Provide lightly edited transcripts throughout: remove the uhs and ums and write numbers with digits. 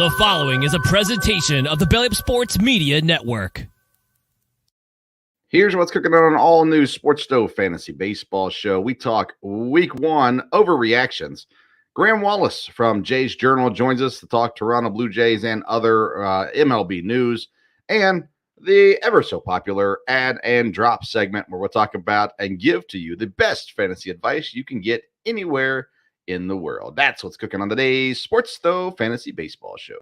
The following is a presentation of the Belly Up Sports Media Network. Here's what's cooking on an all-new Sports Stove Fantasy Baseball show. We talk Week 1 overreactions. Graeme Wallace from Jay's Journal joins us to talk Toronto Blue Jays and other MLB news, and the ever-so-popular Add and Drop segment where we'll talk about and give to you the best fantasy advice you can get anywhere in the world. That's what's cooking on today's Sports Stove Fantasy Baseball show.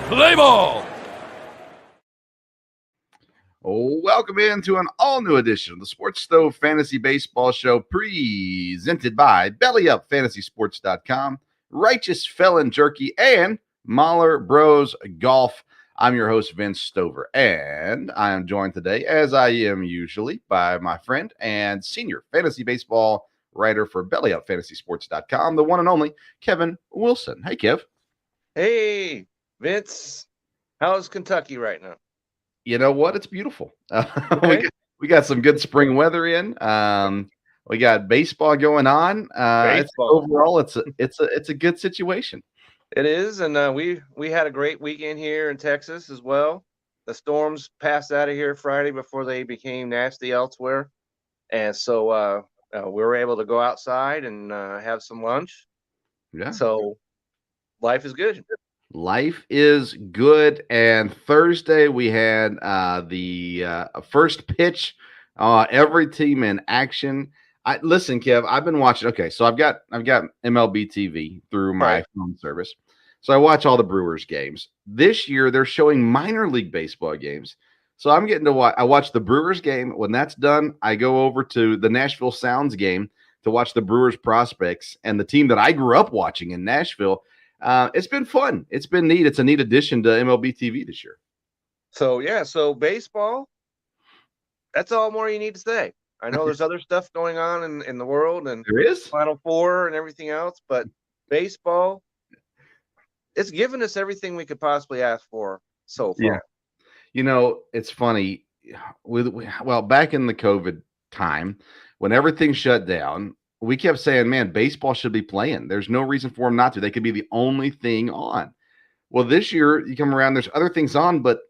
Play ball! Welcome into an all-new edition of the Sports Stove Fantasy Baseball show presented by BellyUpFantasySports.com, Righteous Felon Jerky, and Mahler Bros Golf. I'm your host, Vince Stover, and I am joined today, as I am usually, by my friend and senior fantasy baseball writer for BellyUpFantasySports.com, the one and only Kevin Wilson. Hey, Kev. Hey, Vince. How's Kentucky right now? You know what? It's beautiful. Okay. we got some good spring weather in. We got baseball going on. Overall, it's a good situation. It is, and we had a great weekend here in Texas as well. The storms passed out of here Friday before they became nasty elsewhere, and so we were able to go outside and have some lunch. Yeah. So life is good. Life is good. And Thursday we had the first pitch. Every team in action. Listen, Kev, I've been watching. Okay, so I've got MLB TV through my phone service. So I watch all the Brewers games. This year they're showing minor league baseball games. So I'm getting to watch. I watch the Brewers game. When that's done, I go over to the Nashville Sounds game to watch the Brewers prospects and the team that I grew up watching in Nashville. It's been fun. It's been neat. It's a neat addition to MLB TV this year. So baseball, that's all more you need to say. I know there's other stuff going on in the world and There is Final Four and everything else, but baseball, it's given us everything we could possibly ask for so far. Yeah. You know, it's funny. Back in the COVID time, when everything shut down, we kept saying, man, baseball should be playing. There's no reason for them not to. They could be the only thing on. Well, this year you come around, there's other things on, but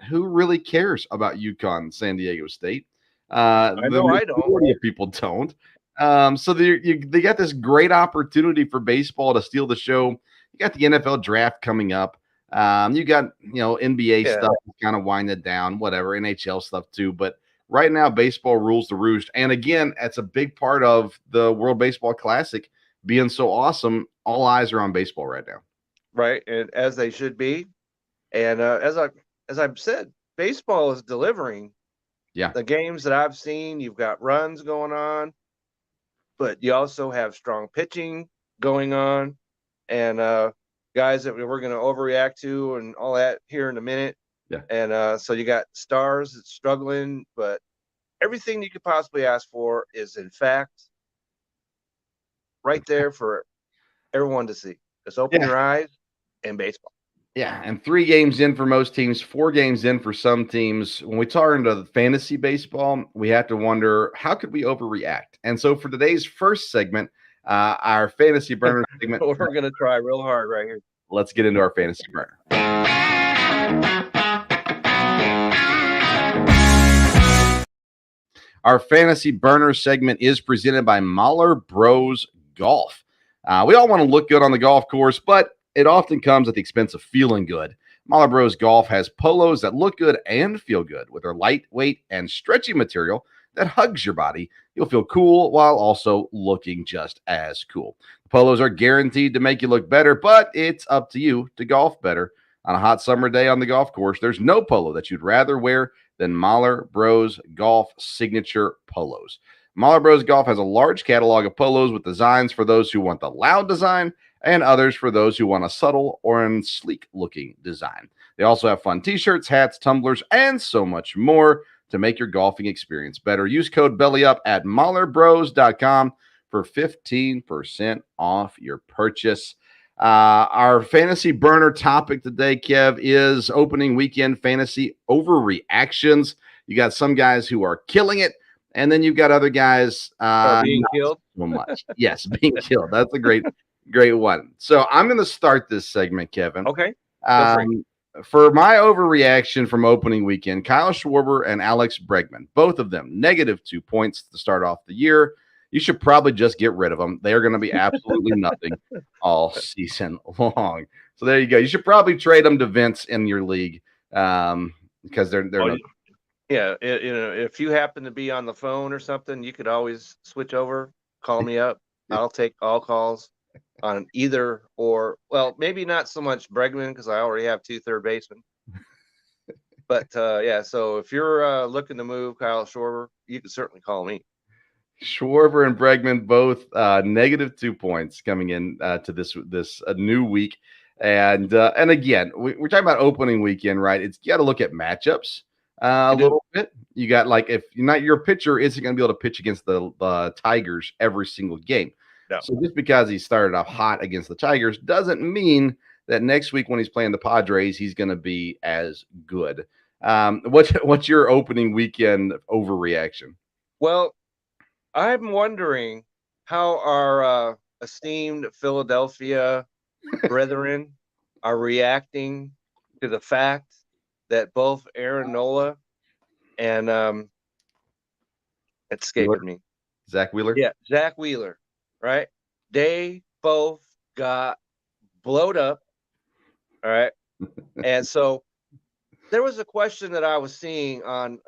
who really cares about UConn, San Diego State? I don't. Majority of people don't. So they got this great opportunity for baseball to steal the show. You got the NFL draft coming up. You got, NBA stuff kind of winding down, whatever, NHL stuff too. But right now, baseball rules the roost. And again, that's a big part of the World Baseball Classic being so awesome. All eyes are on baseball right now. Right, and as they should be. And as I've said, baseball is delivering. Yeah. The games that I've seen, you've got runs going on, but you also have strong pitching going on, and guys that we're going to overreact to and all that here in a minute. Yeah. And so you got stars that's struggling, but everything you could possibly ask for is, in fact, right there for everyone to see. Just open your eyes and baseball. Yeah, and 3 games in for most teams, 4 games in for some teams. When we turn to fantasy baseball, we have to wonder, how could we overreact? And so for today's first segment, our fantasy burner segment, We're going to try real hard right here. Let's get into our fantasy burner. Our fantasy burner segment is presented by Mahler Bros Golf. We all want to look good on the golf course, but it often comes at the expense of feeling good. Mahler Bros Golf has polos that look good and feel good. With their lightweight and stretchy material that hugs your body, you'll feel cool while also looking just as cool. The polos are guaranteed to make you look better, but it's up to you to golf better. On a hot summer day on the golf course, there's no polo that you'd rather wear than Mahler Bros Golf signature polos. Mahler Bros Golf has a large catalog of polos with designs for those who want the loud design and others for those who want a subtle or sleek-looking design. They also have fun t-shirts, hats, tumblers, and so much more to make your golfing experience better. Use code BELLYUP at MahlerBros.com for 15% off your purchase. Our fantasy burner topic today, Kev, is opening weekend fantasy overreactions. You got some guys who are killing it, and then you've got other guys being not killed. so much. Yes, being killed. That's a great one. So I'm going to start this segment, Kevin. Okay. Feel free. For my overreaction from opening weekend, Kyle Schwarber and Alex Bregman, both of them -2 points to start off the year. You should probably just get rid of them. They are going to be absolutely nothing all season long. So there you go. You should probably trade them to Vince in your league because they're not. Yeah, if you happen to be on the phone or something, you could always switch over, call me up. I'll take all calls on either or. Well, maybe not so much Bregman because I already have 2 third basemen. But yeah, so if you're looking to move Kyle Schwarber, you can certainly call me. Schwarber and Bregman both -2 points coming in to this new week, and again we're talking about opening weekend, right? It's you got to look at matchups a little bit. You got like if you're not your pitcher isn't going to be able to pitch against the Tigers every single game. No. So just because he started off hot against the Tigers doesn't mean that next week when he's playing the Padres he's going to be as good. What's your opening weekend overreaction? Well, I'm wondering how our esteemed Philadelphia brethren are reacting to the fact that both Aaron Nola and it escaped me. Zach Wheeler? Yeah, Zach Wheeler, right? They both got blowed up. All right. And so there was a question that I was seeing on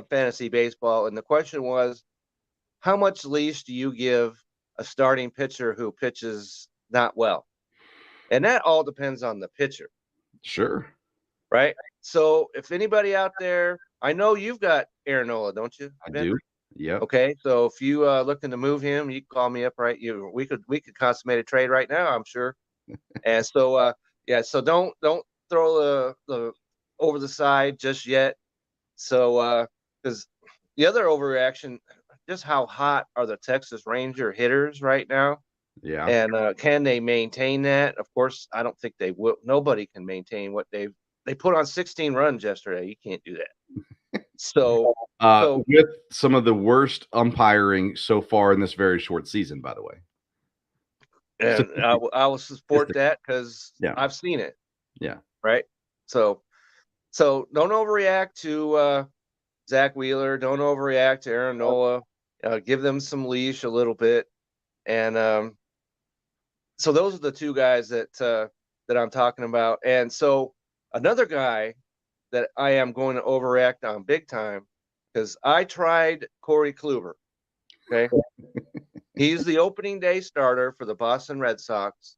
fantasy baseball, and the question was, how much leash do you give a starting pitcher who pitches not well? And that all depends on the pitcher. Sure. Right? So if anybody out there, I know you've got Aaron Nola, don't you, Ben? I do. Yeah. Okay. So if you looking to move him, you can call me up, right? We could consummate a trade right now, I'm sure. And so yeah, so don't throw the over the side just yet. So because the other overreaction, just how hot are the Texas Ranger hitters right now? Yeah. And can they maintain that? Of course, I don't think they will. Nobody can maintain what they put on 16 runs yesterday. You can't do that. So with some of the worst umpiring so far in this very short season, by the way. And I will support that because I've seen it. Yeah. Right. So don't overreact to Zach Wheeler. Don't overreact to Aaron Nola. Give them some leash a little bit. And so those are the 2 guys that I'm talking about. And so another guy that I am going to overreact on big time because I tried Corey Kluber. Okay. He's the opening day starter for the Boston Red Sox.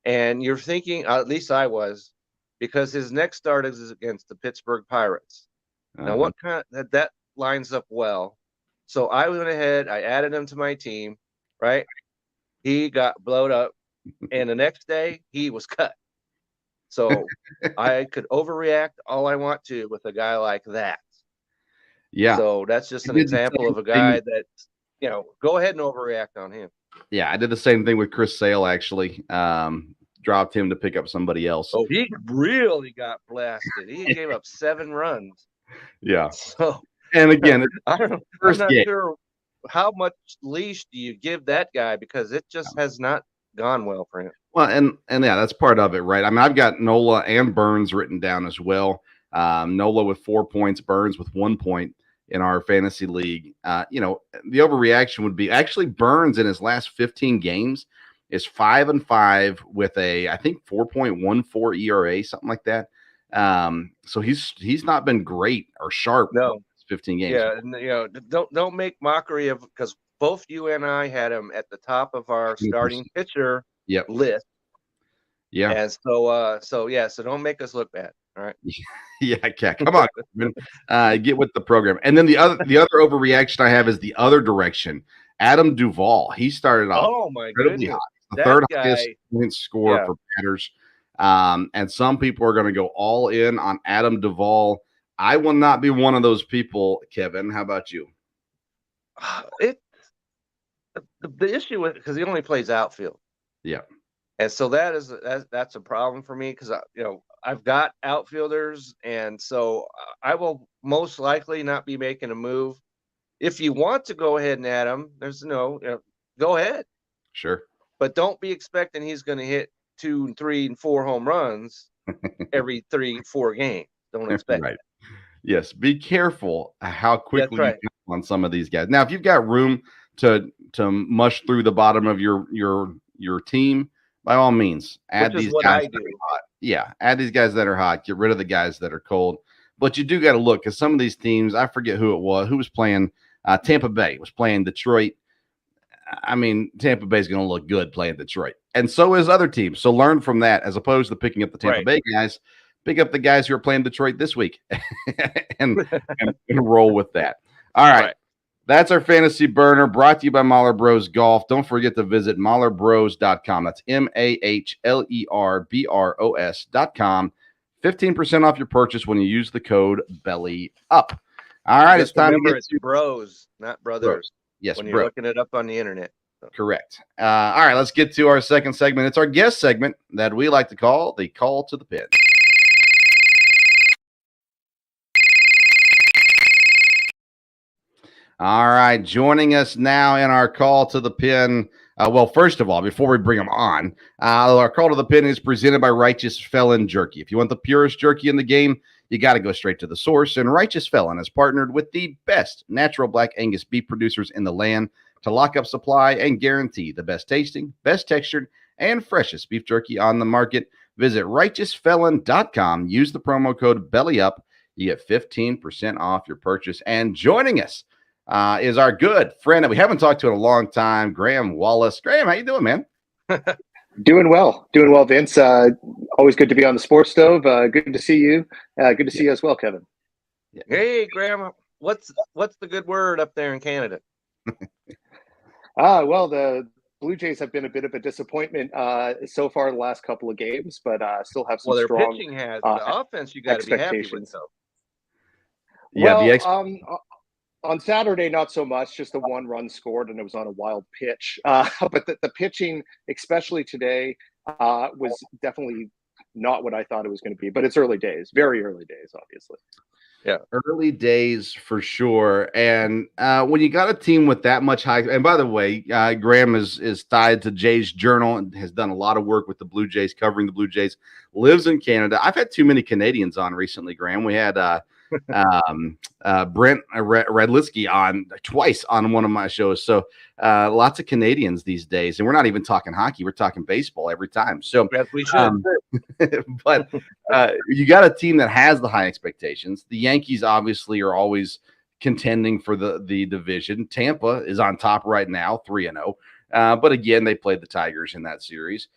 And you're thinking, at least I was, because his next start is against the Pittsburgh Pirates. Now, what kind of that lines up well. So I went ahead, I added him to my team, right? He got blowed up, and the next day he was cut. So I could overreact all I want to with a guy like that. Yeah. So that's just an example of a guy that, go ahead and overreact on him. Yeah, I did the same thing with Chris Sale, actually. Dropped him to pick up somebody else. Oh, he really got blasted. He gave up 7 runs. Yeah. So, and again, I'm not sure how much leash do you give that guy because it just has not gone well for him. Well, and yeah, that's part of it, right? I mean, I've got Nola and Burns written down as well. Nola with 4 points, Burns with 1 point in our fantasy league. The overreaction would be actually Burns in his last 15 games is 5-5 with a, I think, 4.14 ERA, something like that. So he's not been great or sharp. No, 15 games. Yeah, and don't make mockery of because both you and I had him at the top of our starting pitcher list. Yeah. And so don't make us look bad. All right. Yeah, come on, get with the program. And then the other overreaction I have is the other direction. Adam Duvall. He started off incredibly hot. The third highest point score for batters. And some people are going to go all in on Adam Duvall. I will not be one of those people, Kevin. How about you? The issue with because he only plays outfield. Yeah. And so that's a problem for me because I've got outfielders, and so I will most likely not be making a move. If you want to go ahead and add him, go ahead, Sure. but don't be expecting he's going to hit 2 and 3 and 4 home runs every 3-4 games. Don't expect Right. it. Yes. Be careful how That's quickly you right. jump on some of these guys. Now, if you've got room to mush through the bottom of your team, by all means, add Which is these what guys I that are do. hot. Yeah, add these guys that are hot. Get rid of the guys that are cold. But you do got to look because some of these teams, I forget who it was, who was playing. Tampa Bay was playing Detroit. I mean, Tampa Bay is going to look good playing Detroit, and so is other teams. So learn from that, as opposed to picking up the Tampa Right. Bay guys. Pick up the guys who are playing Detroit this week, and, and roll with that. All right. Right. That's our fantasy burner brought to you by Mahler Bros Golf. Don't forget to visit MahlerBros.com. That's MAHLERBROS.com. 15% off your purchase when you use the code BELLYUP. All right, Just it's time to remember get it's bros, not brothers. Yes, When you're bro. looking it up on the internet. Correct. All right, let's get to our second segment. It's our guest segment that we like to call the Call to the Pin. All right, joining us now in our Call to the Pin. Well, first of all, before we bring them on, our Call to the Pin is presented by Righteous Felon Jerky. If you want the purest jerky in the game, you got to go straight to the source. And Righteous Felon has partnered with the best natural black Angus beef producers in the land to lock up supply and guarantee the best tasting, best textured, and freshest beef jerky on the market. Visit righteousfelon.com. Use the promo code BELLYUP. You get 15% off your purchase. And joining us is our good friend that we haven't talked to in a long time, Graeme Wallace. Graeme, how you doing, man? Doing well, Vince. Always good to be on the Sports Stove. Good to see you. Good to see you as well, Kevin. Hey, Graeme, what's the good word up there in Canada? Well, the Blue Jays have been a bit of a disappointment so far the last couple of games, but still have some Well, their strong pitching has the offense. You got to be happy with, expectations. though. Yeah, on Saturday, not so much. Just the one run scored, and it was on a wild pitch. But the pitching, especially today, was definitely not what I thought it was going to be. But it's early days, very early days, obviously. Yeah, early days for sure. And when you got a team with that much high, and by the way, Graeme is tied to Jays Journal and has done a lot of work with the Blue Jays, covering the Blue Jays. Lives in Canada. I've had too many Canadians on recently, Graeme. We had Brent Radlitsky on twice on one of my shows. So lots of Canadians these days, and we're not even talking hockey; we're talking baseball every time. So Yes, we should. But you got a team that has the high expectations. The Yankees obviously are always contending for the division. Tampa is on top right now, 3-0. But again, they played the Tigers in that series.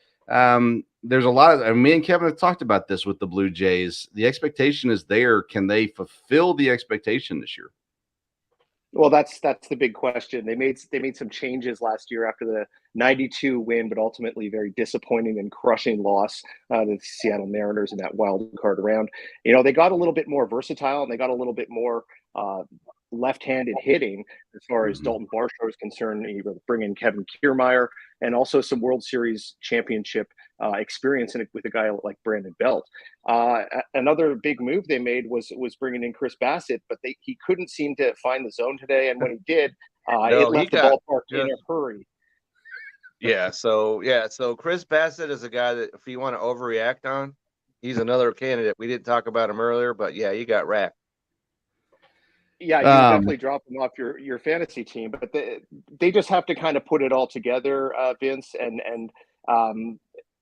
There's a lot of, me and Kevin have talked about this with the Blue Jays. The expectation is there. Can they fulfill the expectation this year? Well, that's the big question. They made some changes last year after the 92 win, but ultimately very disappointing and crushing loss to the Seattle Mariners in that wild card round. They got a little bit more versatile and they got a little bit more left-handed hitting as far as Dalton Varsho is concerned. You bring in Kevin Kiermaier and also some World Series championship experience in it with a guy like Brandon Belt. Another big move they made was bringing in Chris Bassett, but he couldn't seem to find the zone today. And when he did, it left the ballpark in a hurry. So Chris Bassett is a guy that if you want to overreact on, he's another candidate. We didn't talk about him earlier, but yeah, you got racked. Yeah, you definitely drop them off your fantasy team, but they just have to kind of put it all together, Vince, and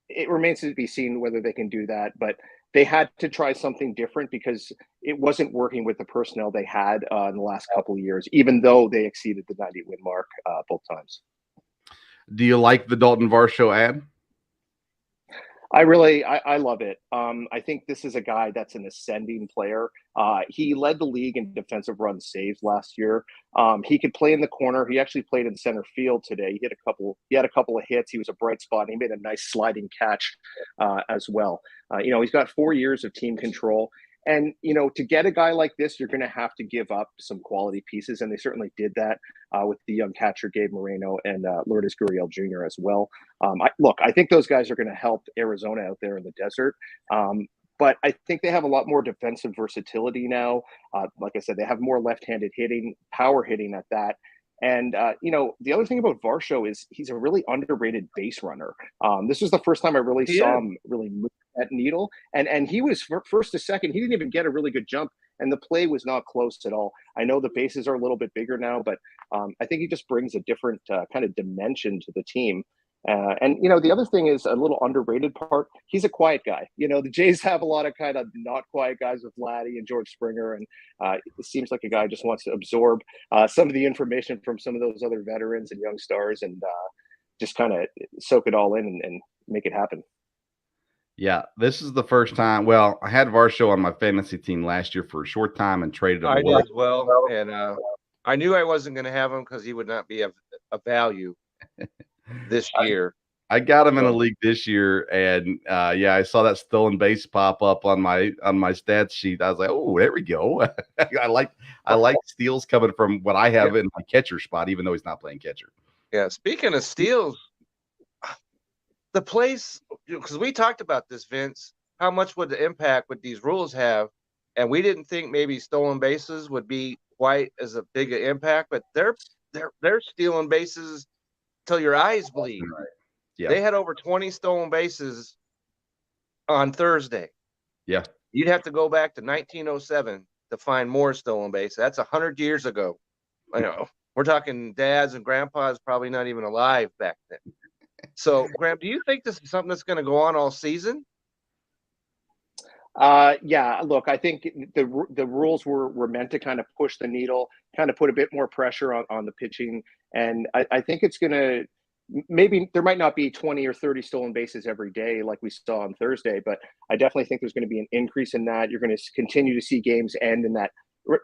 it remains to be seen whether they can do that. But they had to try something different because it wasn't working with the personnel they had in the last couple of years, even though they exceeded the 90-win mark both times. Do you like the Dalton Varsho ad? I love it. I think this is a guy that's an ascending player. He led the league in defensive run saves last year. He could play in the corner. He actually played in center field today. He had a couple of hits. He was a bright spot. And he made a nice sliding catch as well. He's got 4 years of team control. And, to get a guy like this, you're going to have to give up some quality pieces. And they certainly did that with the young catcher, Gabe Moreno, and Lourdes Gurriel Jr. as well. I think those guys are going to help Arizona out there in the desert. But I think they have a lot more defensive versatility now. Like I said, they have more left-handed hitting, power hitting at that. And, the other thing about Varsho is he's a really underrated base runner. This was the first time I really saw him really move that needle. And he was first to second. He didn't even get a really good jump, and the play was not close at all. I know the bases are a little bit bigger now, but I think he just brings a different kind of dimension to the team. And the other thing is a little underrated part. He's a quiet guy. The Jays have a lot of kind of not quiet guys with Vladdy and George Springer, and it seems like a guy just wants to absorb some of the information from some of those other veterans and young stars, and just kind of soak it all in and make it happen. Yeah, this is the first time. Well, I had Varsho on my fantasy team last year for a short time and traded him I away. did as well, and I knew I wasn't going to have him because he would not be of value this year. I got him in a league this year, and I saw that stolen base pop up on my stats sheet. I was like, oh, there we go. I like steals coming from what I have in my catcher spot, even though he's not playing catcher. Yeah, speaking of steals, the place, because we talked about this, Vince, how much would the impact would these rules have? And we didn't think maybe stolen bases would be quite as a big an impact, but they're stealing bases till your eyes bleed. Right. Yeah. They had over 20 stolen bases on Thursday. Yeah. You'd have to go back to 1907 to find more stolen bases. That's 100 years ago. We're talking dads and grandpas probably not even alive back then. So, Graeme, do you think this is something that's going to go on all season? Yeah, look, I think the rules were meant to kind of push the needle, kind of put a bit more pressure on the pitching. And I think it's going to, maybe there might not be 20 or 30 stolen bases every day like we saw on Thursday, but I definitely think there's going to be an increase in that. You're going to continue to see games end in that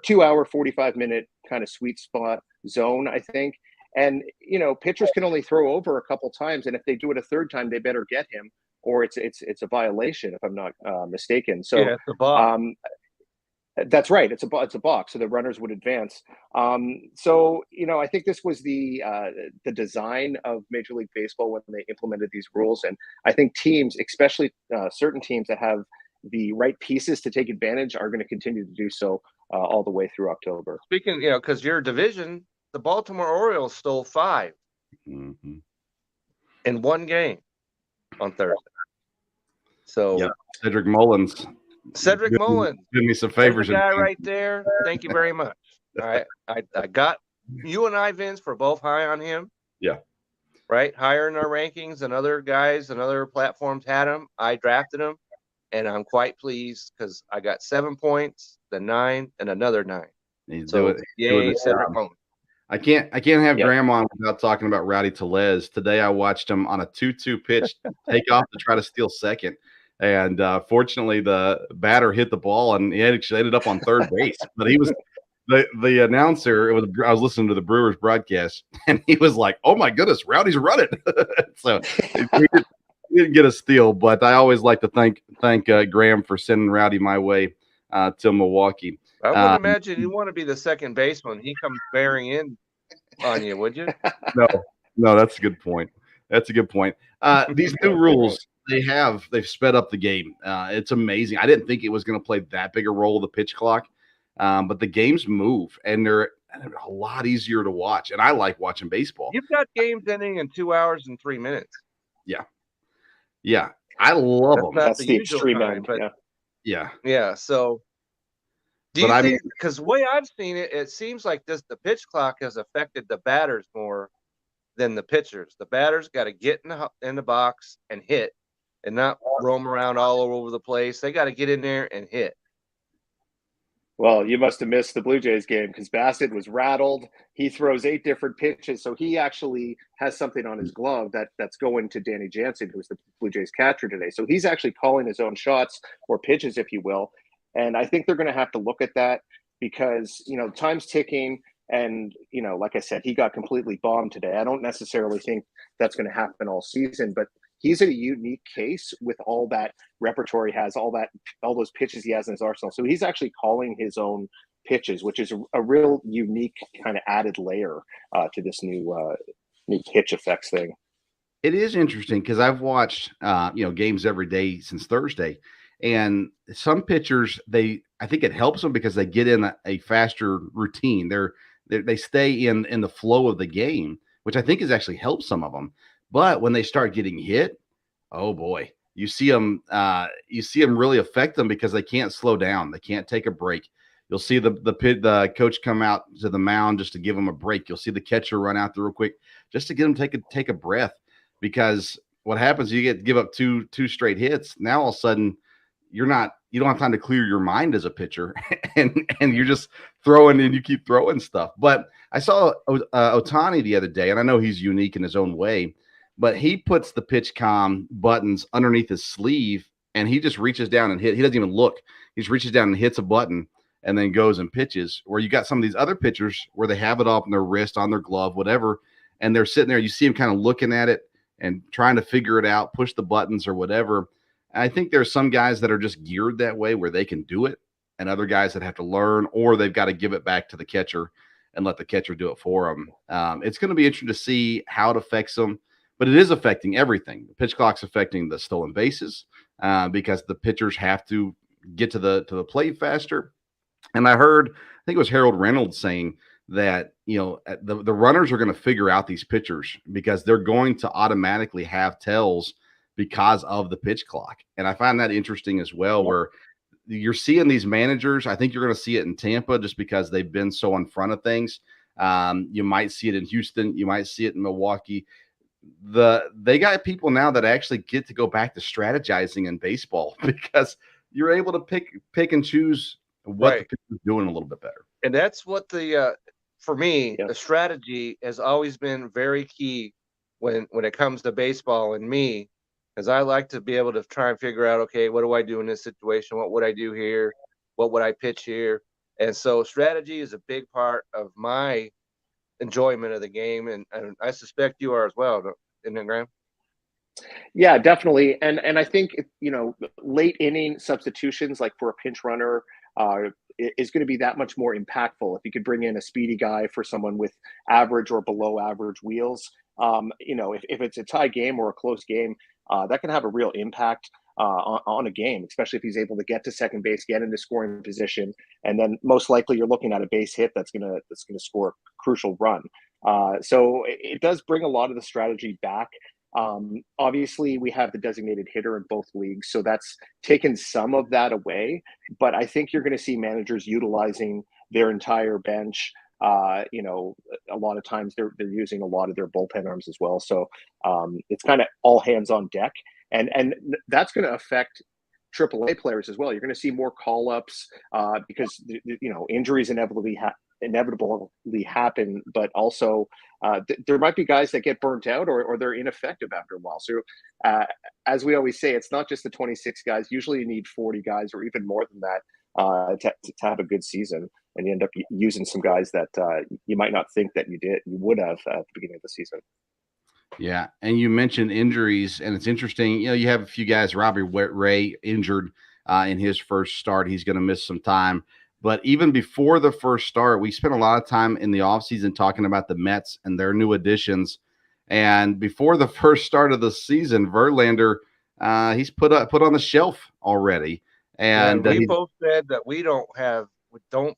2-hour, 45-minute kind of sweet spot zone, I think. And, pitchers can only throw over a couple times. And if they do it a third time, they better get him, or it's a violation, if I'm not mistaken. So yeah, it's a box. That's right. It's a box, so the runners would advance. So I think this was the design of Major League Baseball when they implemented these rules, and I think teams, especially certain teams that have the right pieces to take advantage, are going to continue to do so all the way through October. Speaking, because your division, the Baltimore Orioles stole 5 Mm-hmm. in one game on Thursday. So yeah, Cedric Mullins did me some favors. Guy right there. Thank you very much. All right, I got you and I, Vince, for both high on him. Yeah. Right, higher in our rankings, and other guys and other platforms had him. I drafted him, and I'm quite pleased because I got 7 points, then 9, and another 9. Yay, Cedric Mullins. I can't have Graeme on without talking about Rowdy Tellez. Today I watched him on a 2-2 pitch take off to try to steal second. And fortunately, the batter hit the ball, and he actually ended up on third base. But he was the announcer. I was listening to the Brewers broadcast, and he was like, "Oh my goodness, Rowdy's running!" So he didn't get a steal. But I always like to thank Graeme for sending Rowdy my way to Milwaukee. I would imagine you want to be the second baseman. He comes bearing in on you, would you? No, that's a good point. These new rules. They've sped up the game. It's amazing. I didn't think it was going to play that big a role, the pitch clock, but the games move, and they're a lot easier to watch. And I like watching baseball. You've got games ending in 2 hours and 3 minutes. Yeah, I love them. That's the extreme end. But yeah. So, do you think? Because the way I've seen it, it seems like the pitch clock has affected the batters more than the pitchers. The batters got to get in the box and hit, and not roam around all over the place. They got to get in there and hit. Well, you must have missed the Blue Jays game because Bassett was rattled. He throws 8 different pitches, so he actually has something on his glove that's going to Danny Jansen, who's the Blue Jays catcher today. So he's actually calling his own shots or pitches, if you will. And I think they're going to have to look at that because, time's ticking. And, like I said, he got completely bombed today. I don't necessarily think that's going to happen all season, but he's a unique case with all that repertoire he has, all those pitches he has in his arsenal. So he's actually calling his own pitches, which is a real unique kind of added layer to this new pitch effects thing. It is interesting because I've watched games every day since Thursday, and some pitchers I think it helps them because they get in a faster routine. They stay in the flow of the game, which I think has actually helped some of them. But when they start getting hit, oh boy, you see them really affect them because they can't slow down, they can't take a break. You'll see the coach come out to the mound just to give them a break. You'll see the catcher run out there real quick just to get them take a breath. Because what happens, you give up two straight hits. Now all of a sudden you don't have time to clear your mind as a pitcher, and you're just throwing and you keep throwing stuff. But I saw Ohtani the other day, and I know he's unique in his own way, but he puts the pitch comm buttons underneath his sleeve, and he just reaches down and hit. He doesn't even look. He just reaches down and hits a button and then goes and pitches. Where you got some of these other pitchers where they have it up on their wrist, on their glove, whatever, and they're sitting there. You see them kind of looking at it and trying to figure it out, push the buttons or whatever. And I think there's some guys that are just geared that way where they can do it, and other guys that have to learn, or they've got to give it back to the catcher and let the catcher do it for them. It's going to be interesting to see how it affects them, but it is affecting everything. The pitch clock's affecting the stolen bases because the pitchers have to get to the plate faster. And I think it was Harold Reynolds saying that, the runners are going to figure out these pitchers because they're going to automatically have tells because of the pitch clock. And I find that interesting as well, where you're seeing these managers. I think you're going to see it in Tampa just because they've been so in front of things. You might see it in Houston. You might see it in Milwaukee. They got people now that actually get to go back to strategizing in baseball because you're able to pick and choose what the pitcher's doing a little bit better. And that's what for me, the strategy has always been very key when it comes to baseball and me, because I like to be able to try and figure out, okay, what do I do in this situation? What would I do here? What would I pitch here? And so strategy is a big part of my enjoyment of the game. And I suspect you are as well, isn't it, Graeme? Yeah, definitely. And I think, late inning substitutions, like for a pinch runner, is going to be that much more impactful if you could bring in a speedy guy for someone with average or below average wheels. If it's a tie game or a close game, that can have a real impact on a game, especially if he's able to get to second base, get into scoring position, and then most likely you're looking at a base hit that's gonna score a crucial run. So it does bring a lot of the strategy back. Obviously, we have the designated hitter in both leagues, so that's taken some of that away. But I think you're going to see managers utilizing their entire bench. A lot of times they're using a lot of their bullpen arms as well. So it's kind of all hands on deck, and that's going to affect AAA players as well. You're going to see more call ups because injuries inevitably happen, but also there might be guys that get burnt out or they're ineffective after a while. So as we always say, it's not just the 26 guys. Usually you need 40 guys or even more than that to have a good season, and you end up using some guys that you might not think that you would have at the beginning of the season. Yeah, and you mentioned injuries, and it's interesting. You have a few guys. Robbie Ray injured in his first start. He's going to miss some time. But even before the first start, we spent a lot of time in the offseason talking about the Mets and their new additions. And before the first start of the season, Verlander, he's put on the shelf already. And we both said that we don't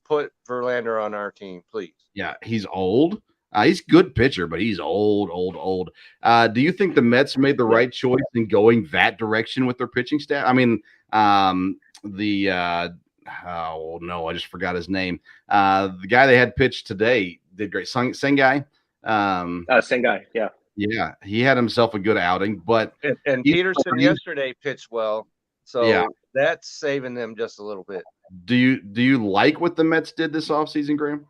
put Verlander on our team, please. Yeah, he's old. He's a good pitcher, but he's old. Do you think the Mets made the right choice in going that direction with their pitching staff? I mean, oh no, I just forgot his name. The guy they had pitched today did great. Sengai. Sengai, yeah. Yeah, he had himself a good outing, but and Peterson yesterday pitched well, so that's saving them just a little bit. Do you like what the Mets did this offseason, Graeme?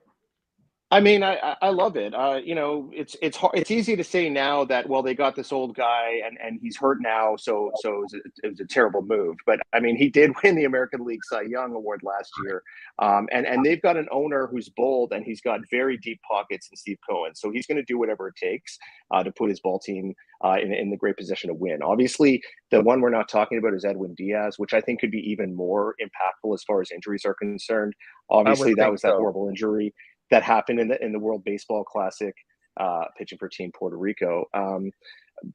I mean, I love it. It's hard, it's easy to say now that, well, they got this old guy and he's hurt now, so it was a terrible move. But I mean, he did win the American League Cy Young Award last year, and they've got an owner who's bold and he's got very deep pockets in Steve Cohen, so he's going to do whatever it takes to put his ball team in the great position to win. Obviously, the one we're not talking about is Edwin Diaz, which I think could be even more impactful as far as injuries are concerned. I would Obviously, that think was that so. horrible injury that happened in the World Baseball Classic, pitching for Team Puerto Rico.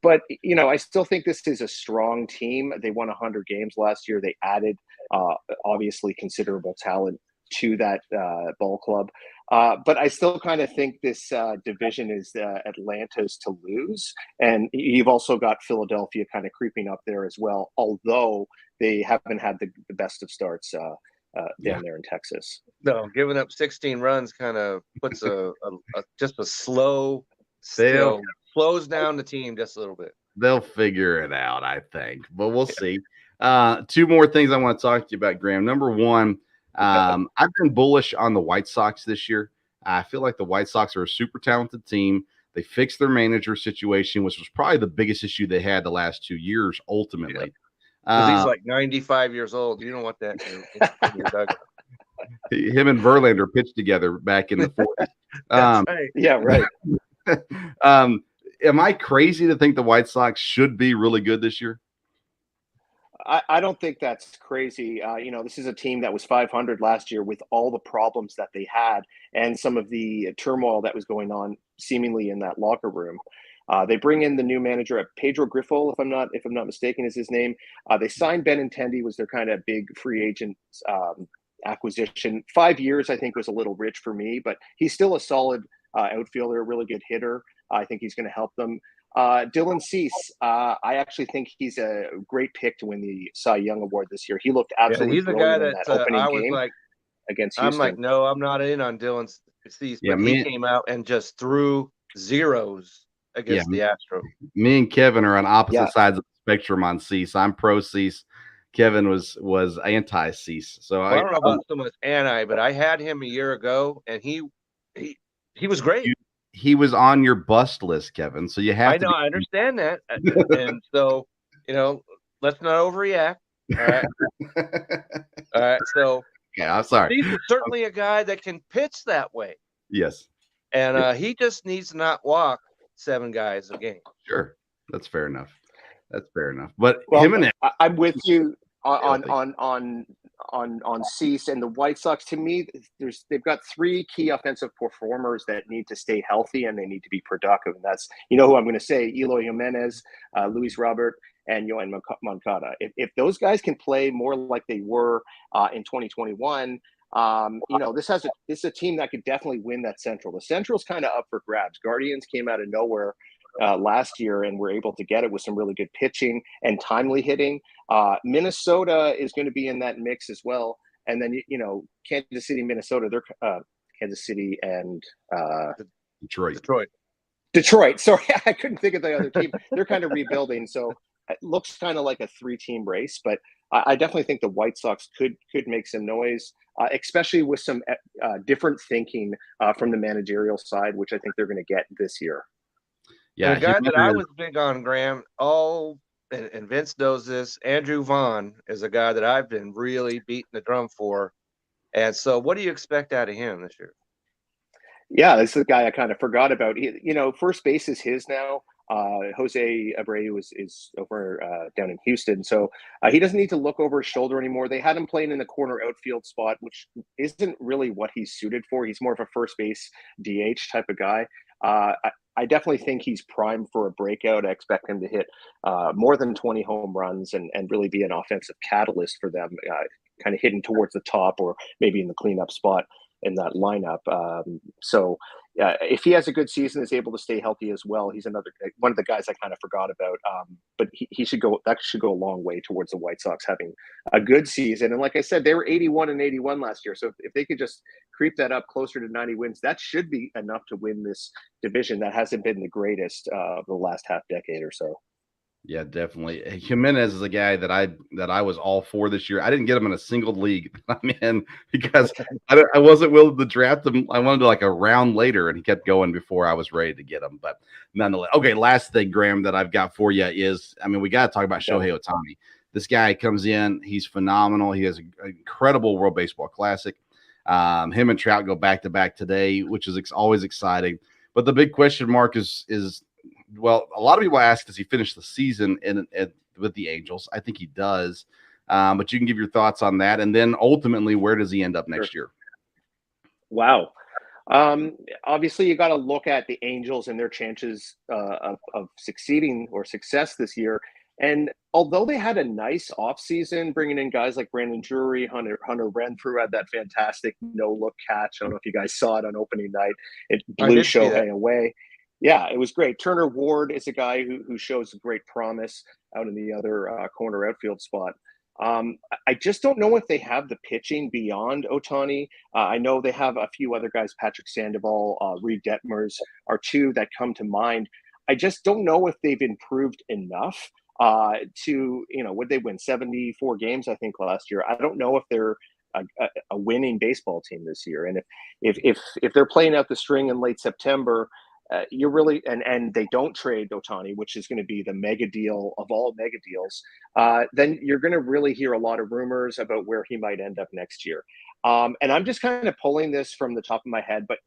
But I still think this is a strong team. They won 100 games last year. They added obviously considerable talent to that ball club. But I still kind of think this division is Atlanta's to lose. And you've also got Philadelphia kind of creeping up there as well, although they haven't had the best of starts down there in Texas. No, giving up 16 runs kind of puts just a slows down the team just a little bit. They'll figure it out, I think, but we'll see. Two more things I want to talk to you about, Graham. Number one, I've been bullish on the White Sox this year. I feel like the White Sox are a super talented team. They fixed their manager situation, which was probably the biggest issue they had the last 2 years, ultimately. Because he's like 95 years old. You don't want that in your dugout. Him and Verlander pitched together back in the 40s. Right. Yeah, right. Am I crazy to think the White Sox should be really good this year? I don't think that's crazy. This is a team that was 500 last year with all the problems that they had and some of the turmoil that was going on seemingly in that locker room. They bring in the new manager, Pedro Griffol, if I'm not mistaken, is his name. They signed Benintendi, was their kind of big free agent acquisition. 5 years, I think, was a little rich for me, but he's still a solid outfielder, a really good hitter. I think he's going to help them. Dylan Cease, I actually think he's a great pick to win the Cy Young Award this year. He looked absolutely he's the guy brilliant in that opening I was game like, against Houston. I'm like, no, I'm not in on Dylan Cease, but he came out and just threw zeros against the Astros. Me and Kevin are on opposite sides of the spectrum on Cease. I'm pro Cease. Kevin was anti Cease. So I don't know about so much anti, but I had him a year ago, and he was great. He was on your bust list, Kevin. So you have. I understand that, and so let's not overreact. All right, all right. So yeah, I'm sorry. He's certainly a guy that can pitch that way. Yes, and he just needs to not walk 7 guys a game. Sure, that's fair enough. But I'm with you on Cease and the White Sox. To me, they've got 3 key offensive performers that need to stay healthy and they need to be productive. And that's who I'm going to say: Eloy Jimenez, Luis Robert, and Yohan Moncada. If those guys can play more like they were in 2021. This is a team that could definitely win that Central. The Central's kind of up for grabs. Guardians came out of nowhere last year and were able to get it with some really good pitching and timely hitting. Minnesota is going to be in that mix as well. And then, Kansas City, Minnesota, they're Kansas City and Detroit. Sorry, I couldn't think of the other team. They're kind of rebuilding. So it looks kind of like a 3-team race, but I definitely think the White Sox could make some noise, especially with some different thinking from the managerial side, which I think they're going to get this year. Yeah, the guy that I was big on, Graham, and Vince knows this, Andrew Vaughn is a guy that I've been really beating the drum for. And so what do you expect out of him this year? Yeah, this is a guy I kind of forgot about. First base is his now. Jose Abreu is over down in Houston. So he doesn't need to look over his shoulder anymore. They had him playing in the corner outfield spot, which isn't really what he's suited for. He's more of a first base DH type of guy. I definitely think he's primed for a breakout. I expect him to hit more than 20 home runs and really be an offensive catalyst for them, kind of hitting towards the top or maybe in the cleanup spot in that lineup. If he has a good season, is able to stay healthy as well, he's another one of the guys I kind of forgot about. But he should go. That should go a long way towards the White Sox having a good season. And like I said, they were 81-81 last year. So if they could just creep that up closer to 90 wins, that should be enough to win this division that hasn't been the greatest of the last half decade or so. Yeah, definitely. Jimenez is a guy that I was all for this year. I didn't get him in a single league that I'm in because I wasn't willing to draft him. I wanted to like a round later, and he kept going before I was ready to get him. But nonetheless, okay. Last thing, Graham, that I've got for you is, I mean, we got to talk about Shohei Ohtani. This guy comes in, he's phenomenal. He has an incredible World Baseball Classic. Him and Trout go back to back today, which is always exciting. But the big question mark is well, a lot of people ask, does he finish the season with the Angels? I think he does. But you can give your thoughts on that. And then ultimately, where does he end up next year? Wow. Obviously, you got to look at the Angels and their chances of succeeding or success this year. And although they had a nice offseason, bringing in guys like Brandon Drury, Hunter Renfroe had that fantastic no-look catch. I don't know if you guys saw it on opening night. It blew Shohei away. Yeah, it was great. Turner Ward is a guy who shows great promise out in the other corner outfield spot. I just don't know if they have the pitching beyond Ohtani. I know they have a few other guys, Patrick Sandoval, Reed Detmers are two that come to mind. I just don't know if they've improved enough to, would they win 74 games, I think, last year? I don't know if they're a winning baseball team this year. And if they're playing out the string in late September, you're really and they don't trade Ohtani, which is going to be the mega deal of all mega deals. Then you're going to really hear a lot of rumors about where he might end up next year. And I'm just kind of pulling this from the top of my head, but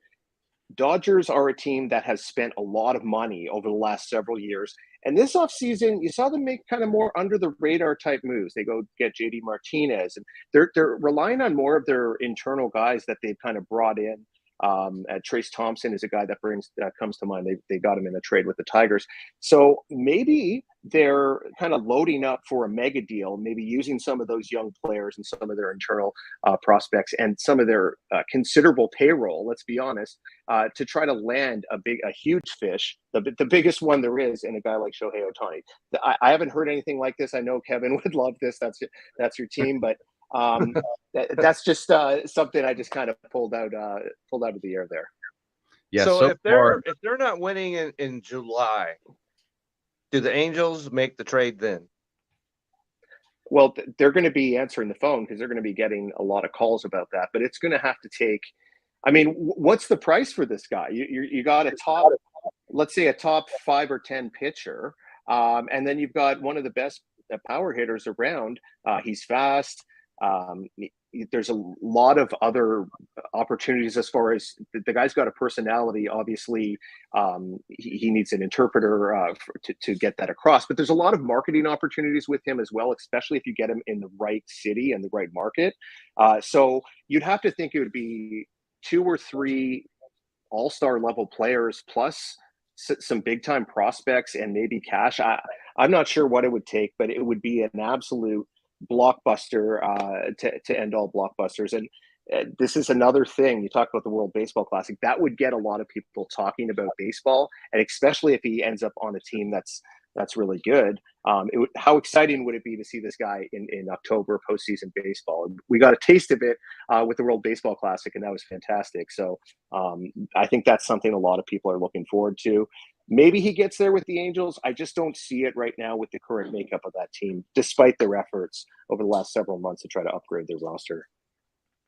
Dodgers are a team that has spent a lot of money over the last several years. And this offseason, you saw them make kind of more under the radar type moves. They go get JD Martinez, and they're relying on more of their internal guys that they've kind of brought in. Trace Thompson is a guy that comes to mind. They got him in a trade with the Tigers. So maybe they're kind of loading up for a mega deal, maybe using some of those young players and some of their internal prospects and some of their considerable payroll, let's be honest, to try to land a huge fish, the biggest one there is, in a guy like Shohei Ohtani. I haven't heard anything like this. I know Kevin would love this. That's your team, but that's just something I just kind of pulled out of the air there. Yeah. So if they're not winning in July, do the Angels make the trade then? Well, they're going to be answering the phone because they're going to be getting a lot of calls about that. But it's going to have to take. I mean, what's the price for this guy? You got let's say a top 5 or 10 pitcher, and then you've got one of the best power hitters around. He's fast. There's a lot of other opportunities as far as the guy's got a personality. Obviously, he needs an interpreter to get that across. But there's a lot of marketing opportunities with him as well, especially if you get him in the right city and the right market. So you'd have to think it would be 2 or 3 all-star level players plus some big-time prospects and maybe cash. I'm not sure what it would take, but it would be an absolute blockbuster to end all blockbusters. And this is another thing. You talk about the World Baseball Classic. That would get a lot of people talking about baseball, and especially if he ends up on a team that's really good. How exciting would it be to see this guy in October postseason baseball? We got a taste of it with the World Baseball Classic, and that was fantastic. So I think that's something a lot of people are looking forward to. Maybe he gets there with the Angels. I just don't see it right now with the current makeup of that team, despite their efforts over the last several months to try to upgrade their roster.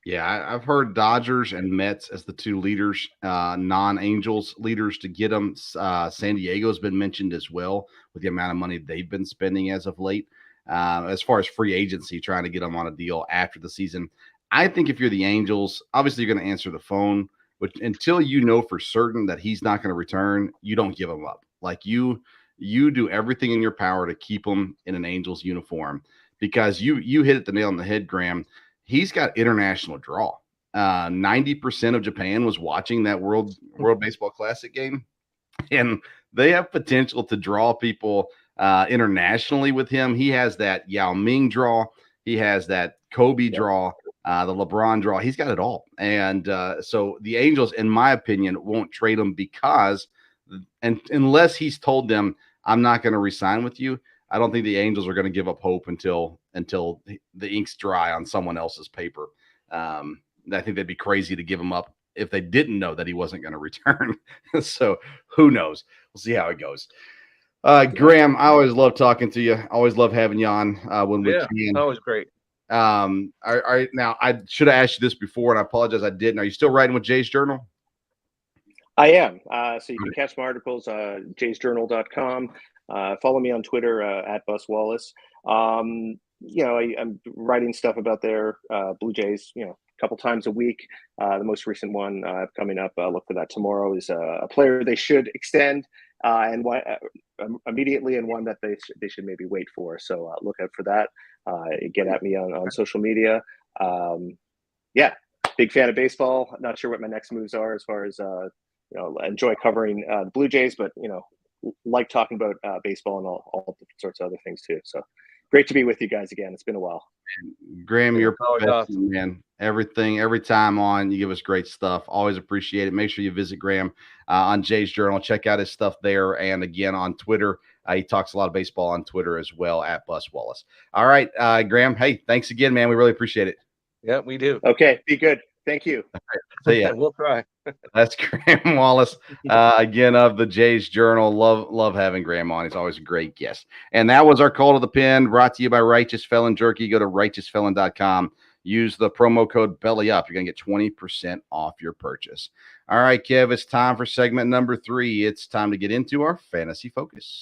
Yeah, I've heard Dodgers and Mets as the 2 leaders, non-Angels leaders to get them. San Diego's been mentioned as well with the amount of money they've been spending as of late. As far as free agency, trying to get them on a deal after the season. I think if you're the Angels, obviously you're going to answer the phone, but until you know for certain that he's not going to return, you don't give him up. Like you do everything in your power to keep him in an Angels uniform, because you hit it the nail on the head, Graham. He's got international draw. 90% of Japan was watching that World Baseball Classic game, and they have potential to draw people internationally with him. He has that Yao Ming draw. He has that Kobe draw, the LeBron draw. He's got it all. And so the Angels, in my opinion, won't trade him because, and unless he's told them, I'm not going to resign with you, I don't think the Angels are going to give up hope until the ink's dry on someone else's paper. I think they'd be crazy to give him up if they didn't know that he wasn't going to return. So who knows? We'll see how it goes. Graeme, I always love talking to you. Always love having you on when we Yeah, can. always great. Now I should have asked you this before, and I apologize I didn't. Are you still writing with Jay's Journal? I am. So you can catch my articles, jaysjournal.com. Follow me on Twitter at Wallace. I'm writing stuff about their Blue Jays, a couple times a week. The most recent one coming up, look for that tomorrow, is a player they should extend and one immediately, and one that they should maybe wait for. So look out for that. Get at me on social media. Yeah, big fan of baseball. Not sure what my next moves are as far as enjoy covering the Blue Jays, but like talking about baseball and all different sorts of other things too. So great to be with you guys again. It's been a while. Graeme, you're always awesome, man. Every time on, you give us great stuff. Always appreciate it. Make sure you visit Graeme on Jay's Journal. Check out his stuff there, and again on Twitter. He talks a lot of baseball on Twitter as well at Wallace. All right, Graeme. Hey, thanks again, man. We really appreciate it. Yeah, we do. Okay, be good. Thank you. See ya. We'll try. That's Graeme Wallace, again, of the Jay's Journal. Love having Graeme on. He's always a great guest. And that was our call to the pen, brought to you by Righteous Felon Jerky. Go to righteousfelon.com. Use the promo code BELLYUP. You're going to get 20% off your purchase. All right, Kev, it's time for segment number 3. It's time to get into our Fantasy Focus.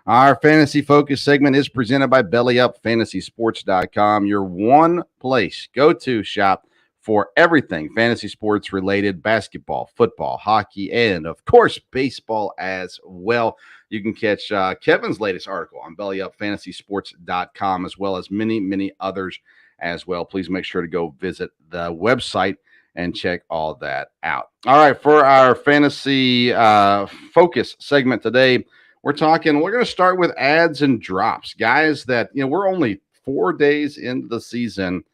Our Fantasy Focus segment is presented by BellyUpFantasySports.com, your one place go-to shop for everything fantasy sports related: basketball, football, hockey, and of course, baseball as well. You can catch Kevin's latest article on BellyUpFantasySports.com, as well as many, many others as well. Please make sure to go visit the website and check all that out. All right, for our Fantasy Focus segment today, we're going to start with ads and drops. Guys that, we're only 4 days into the season,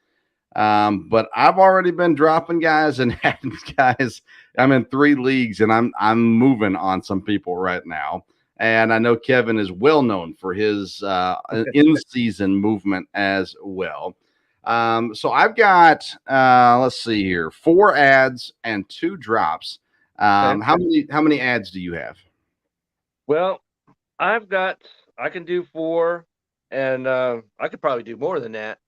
but I've already been dropping guys and adding guys. I'm in 3 leagues, and I'm moving on some people right now. And I know Kevin is well known for his in-season movement as well. So I've got, let's see here, 4 ads and 2 drops. Okay. How many ads do you have? Well, I can do 4, and I could probably do more than that,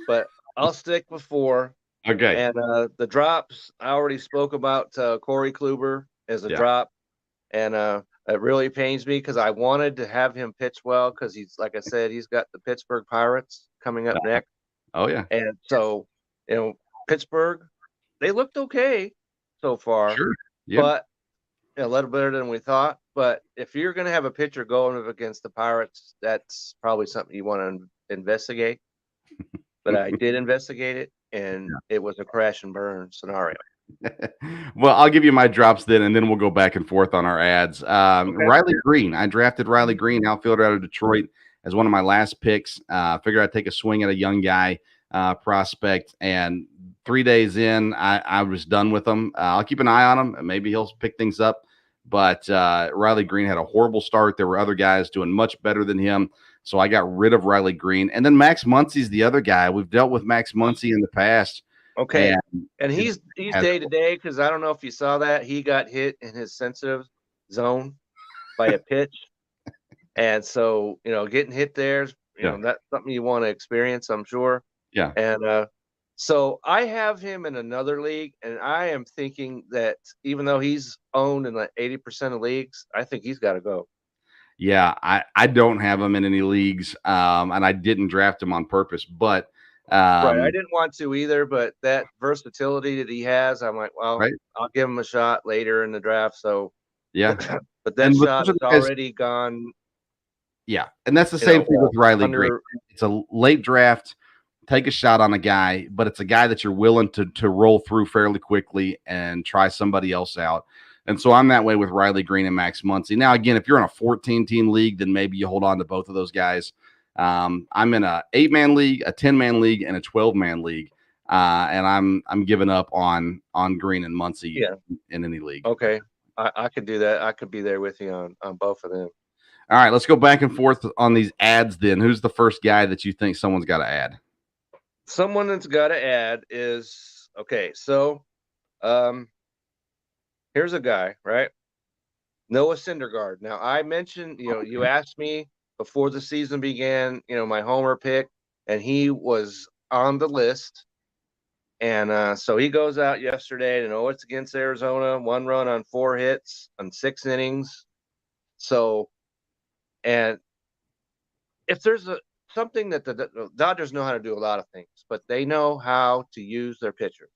but I'll stick with 4. Okay. And the drops, I already spoke about Corey Kluber as a drop, and it really pains me because I wanted to have him pitch well because he's, like I said, he's got the Pittsburgh Pirates coming up next. Oh, yeah. And so, Pittsburgh, they looked okay so far. Sure. Yeah. But a little better than we thought. But if you're going to have a pitcher going up against the Pirates, that's probably something you want to investigate. But I did investigate it, and it was a crash and burn scenario. Well, I'll give you my drops then, and then we'll go back and forth on our ads. Okay. Riley Green. I drafted Riley Green, outfielder out of Detroit, as one of my last picks. Figured I'd take a swing at a young guy prospect, and 3 days in, I was done with him. I'll keep an eye on him, and maybe he'll pick things up. But Riley Green had a horrible start. There were other guys doing much better than him. So I got rid of Riley Green. And then Max Muncy's the other guy. We've dealt with Max Muncy in the past. Okay. And he's day-to-day, because I don't know if you saw that. He got hit in his sensitive zone by a pitch. And so, getting hit there, that's something you want to experience, I'm sure. Yeah. And so I have him in another league, and I am thinking that even though he's owned in like 80% of leagues, I think he's got to go. Yeah, I don't have him in any leagues, and I didn't draft him on purpose. But right, I didn't want to either. But that versatility that he has, I'm like, well, I'll give him a shot later in the draft. So yeah, but that shot is already gone. Yeah, and that's the same thing with Riley Green. It's a late draft. Take a shot on a guy, but it's a guy that you're willing to roll through fairly quickly and try somebody else out. And so I'm that way with Riley Green and Max Muncy. Now, again, if you're in a 14-team league, then maybe you hold on to both of those guys. I'm in a 8-man league, a 10-man league, and a 12-man league, and I'm giving up on Green and Muncy in any league. Okay, I could do that. I could be there with you on both of them. All right, let's go back and forth on these ads then. Who's the first guy that you think someone's got to add? Someone that's got to add is, okay, so Here's a guy, right? Noah Syndergaard. Now, I mentioned, you asked me before the season began, my homer pick, and he was on the list. And so he goes out yesterday, it's against Arizona, 1 run on 4 hits on 6 innings. So, and if there's something that the Dodgers know how to do a lot of things, but they know how to use their pitcher.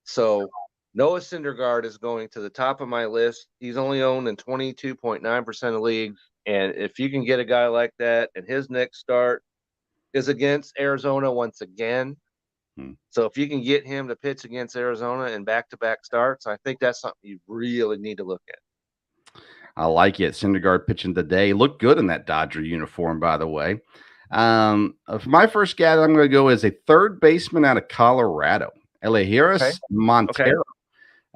So Noah Syndergaard is going to the top of my list. He's only owned in 22.9% of leagues. And if you can get a guy like that, and his next start is against Arizona once again. So if you can get him to pitch against Arizona in back-to-back starts, I think that's something you really need to look at. I like it. Syndergaard pitching today. Looked good in that Dodger uniform, by the way. For my first guy that I'm going to go is a third baseman out of Colorado, Elehuris Montero.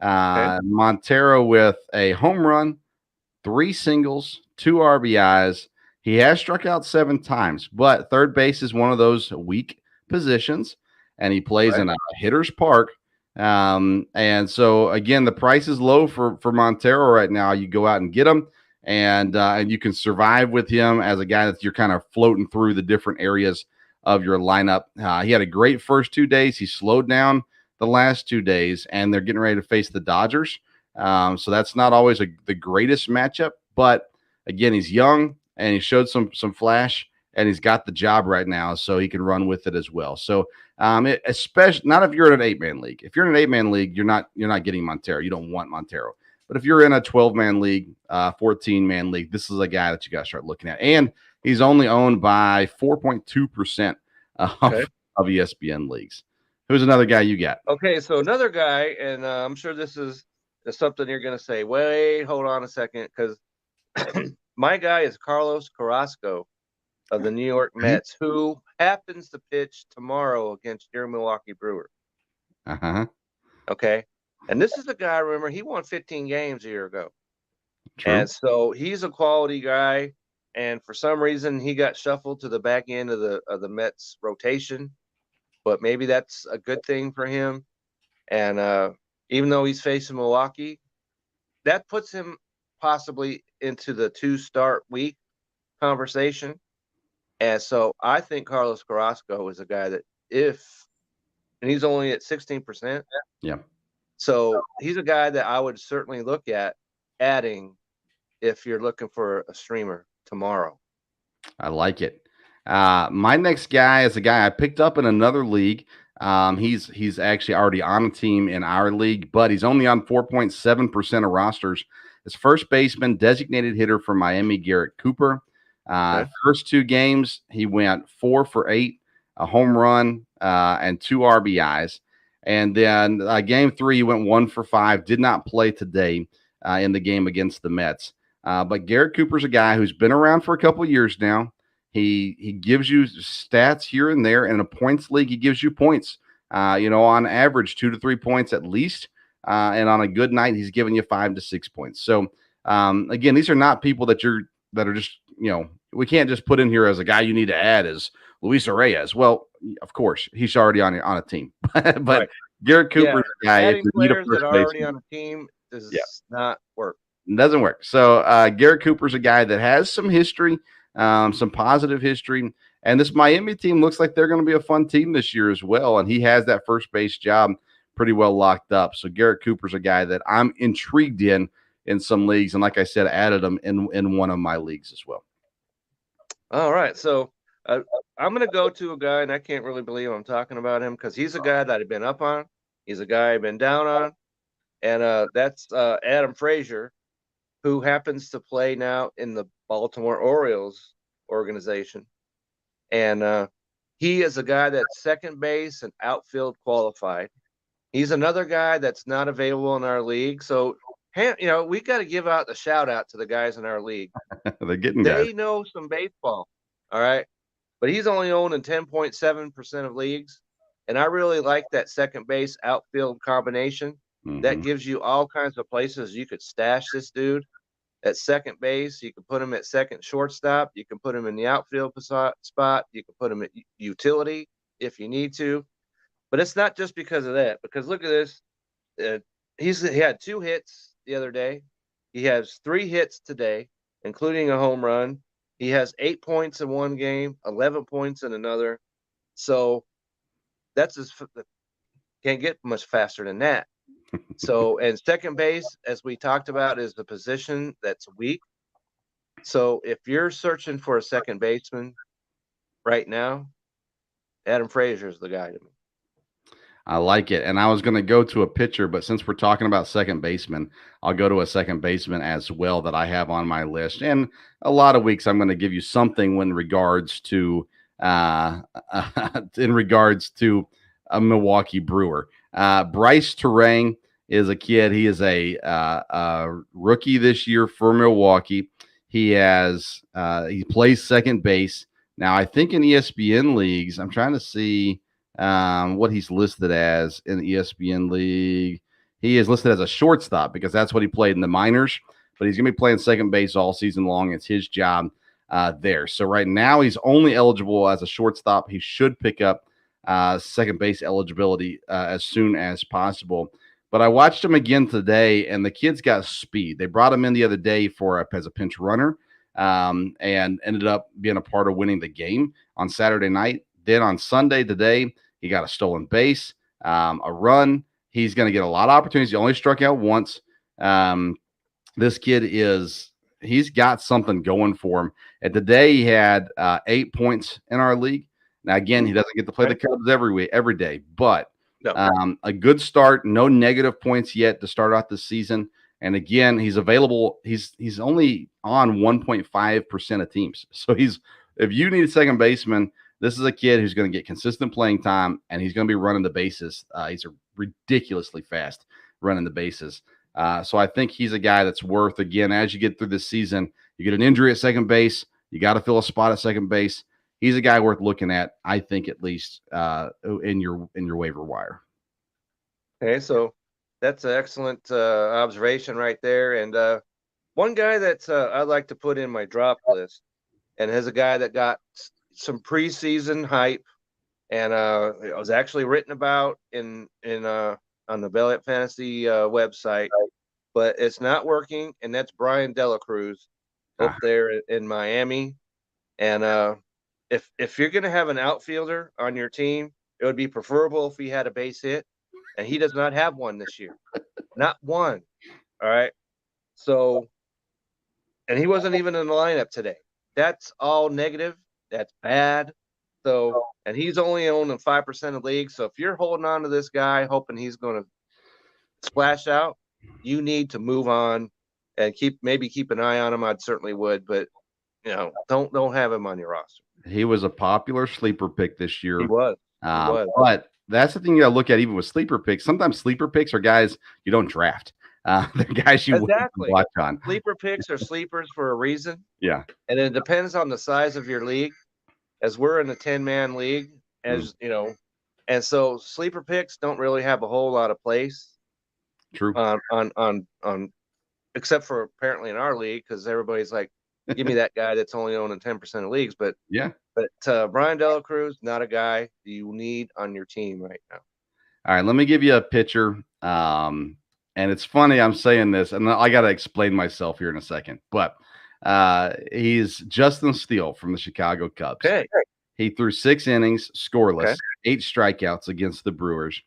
Montero with a home run, 3 singles, 2 RBIs. He has struck out 7 times, but third base is one of those weak positions, and he plays in a hitter's park. And so again, the price is low for Montero right now. You go out and get him, and you can survive with him as a guy that you're kind of floating through the different areas of your lineup. He had a great first 2 days. He slowed down the last 2 days, and they're getting ready to face the Dodgers. So that's not always the greatest matchup, but again, he's young and he showed some flash, and he's got the job right now, so he can run with it as well. So especially not if you're in an 8-man league. If you're in an 8-man league, you're not getting Montero. You don't want Montero. But if you're in a 12-man league, 14-man league, this is a guy that you got to start looking at. And he's only owned by 4.2% of ESPN leagues. Who's another guy you got? Okay, so another guy, and I'm sure this is something you're going to say, wait, hold on a second, because my guy is Carlos Carrasco of the New York Mets, who happens to pitch tomorrow against your Milwaukee Brewers. Okay. And this is the guy, remember, he won 15 games a year ago. True. And so he's a quality guy. And for some reason, he got shuffled to the back end of the Mets rotation. But maybe that's a good thing for him. And even though he's facing Milwaukee, that puts him possibly into the 2-start week conversation. And so I think Carlos Carrasco is a guy that and he's only at 16%. Yeah. So he's a guy that I would certainly look at adding if you're looking for a streamer tomorrow. I like it. My next guy is a guy I picked up in another league. He's actually already on a team in our league, but he's only on 4.7% of rosters. His first baseman, designated hitter for Miami, Garrett Cooper. First 2 games, he went 4 for 8, a home run, and 2 RBIs. And then game 3, he went 1 for 5, did not play today in the game against the Mets. But Garrett Cooper's a guy who's been around for a couple of years now. He gives you stats here and there. In a points league, he gives you points, on average 2 to 3 points at least. And on a good night, he's giving you 5 to 6 points. So again, these are not people that are just, we can't just put in here as a guy you need to add as Luis Reyes. Well, of course, he's already on a team. But Garrett Cooper's a guy. Adding players that are already on a team does not work. It doesn't work. So Garrett Cooper's a guy that has some history, some positive history. And this Miami team looks like they're going to be a fun team this year as well. And he has that first base job pretty well locked up. So Garrett Cooper's a guy that I'm intrigued in some leagues. And like I said, added him in one of my leagues as well. All right. So I'm going to go to a guy, and I can't really believe I'm talking about him because he's a guy that I've been up on. He's a guy I've been down on. And that's Adam Frazier, who happens to play now in the Baltimore Orioles organization. And he is a guy that's second base and outfield qualified. He's another guy that's not available in our league. So, we got to give out the shout out to the guys in our league. They know some baseball. All right. But he's only owned in 10.7% of leagues. And I really like that second base outfield combination. Mm-hmm. That gives you all kinds of places you could stash this dude. At second base, you can put him at second shortstop. You can put him in the outfield spot. You can put him at utility if you need to. But it's not just because of that. Because look at this. he had 2 hits the other day. He has 3 hits today, including a home run. He has 8 points in one game, 11 points in another. So that's can't get much faster than that. So, and second base, as we talked about, is the position that's weak. So if you're searching for a second baseman right now, Adam Frazier is the guy to me. I like it. And I was going to go to a pitcher, but since we're talking about second baseman, I'll go to a second baseman as well that I have on my list. And a lot of weeks I'm going to give you something in regards to a Milwaukee Brewer. Bryce Terang is a kid. He is a rookie this year for Milwaukee. He plays second base. Now, I think in ESPN leagues, I'm trying to see what he's listed as in the ESPN league. He is listed as a shortstop because that's what he played in the minors, but he's going to be playing second base all season long. It's his job there. So right now he's only eligible as a shortstop. He should pick up second base eligibility as soon as possible. But I watched him again today, and the kid's got speed. They brought him in the other day as a pinch runner and ended up being a part of winning the game on Saturday night. Then on Sunday today, he got a stolen base, a run. He's going to get a lot of opportunities. He only struck out once. This kid he's got something going for him. And today he had 8 points in our league. Now, again, he doesn't get to play the Cubs every day, but a good start. No negative points yet to start out the season. And again, he's available. He's only on 1.5% of teams. So if you need a second baseman, this is a kid who's going to get consistent playing time, and he's going to be running the bases. He's ridiculously fast running the bases. So I think he's a guy that's worth, again, as you get through this season, you get an injury at second base, you got to fill a spot at second base. He's a guy worth looking at, I think, at least in your waiver wire. Okay, so that's an excellent observation right there. And one guy that I'd like to put in my drop list, and has a guy that got some preseason hype, and it was actually written about on the Belly Up Fantasy website, but it's not working, and that's Brian Dela Cruz up there in Miami. And if you're going to have an outfielder on your team, it would be preferable if he had a base hit, and he does not have one this year. Not one. All right. So, and he wasn't even in the lineup today. That's all negative. That's bad. So, and he's only owned in 5% of leagues. So if you're holding on to this guy, hoping he's going to splash out, you need to move on and keep an eye on him. I'd certainly would, but don't have him on your roster. He was a popular sleeper pick this year. He was. But that's the thing you got to look at even with sleeper picks. Sometimes sleeper picks are guys you don't draft. The guys you watch on. Sleeper picks are sleepers for a reason. Yeah. And it depends on the size of your league. As we're in a 10-man league, and so sleeper picks don't really have a whole lot of place. True. On except for apparently in our league, because everybody's like, give me that guy that's only owning 10% of leagues. But Brian Dela Cruz, not a guy you need on your team right now. All right, let me give you a pitcher. And it's funny I'm saying this, and I got to explain myself here in a second. But he's Justin Steele from the Chicago Cubs. Okay. He threw 6 innings, scoreless, 8 strikeouts against the Brewers.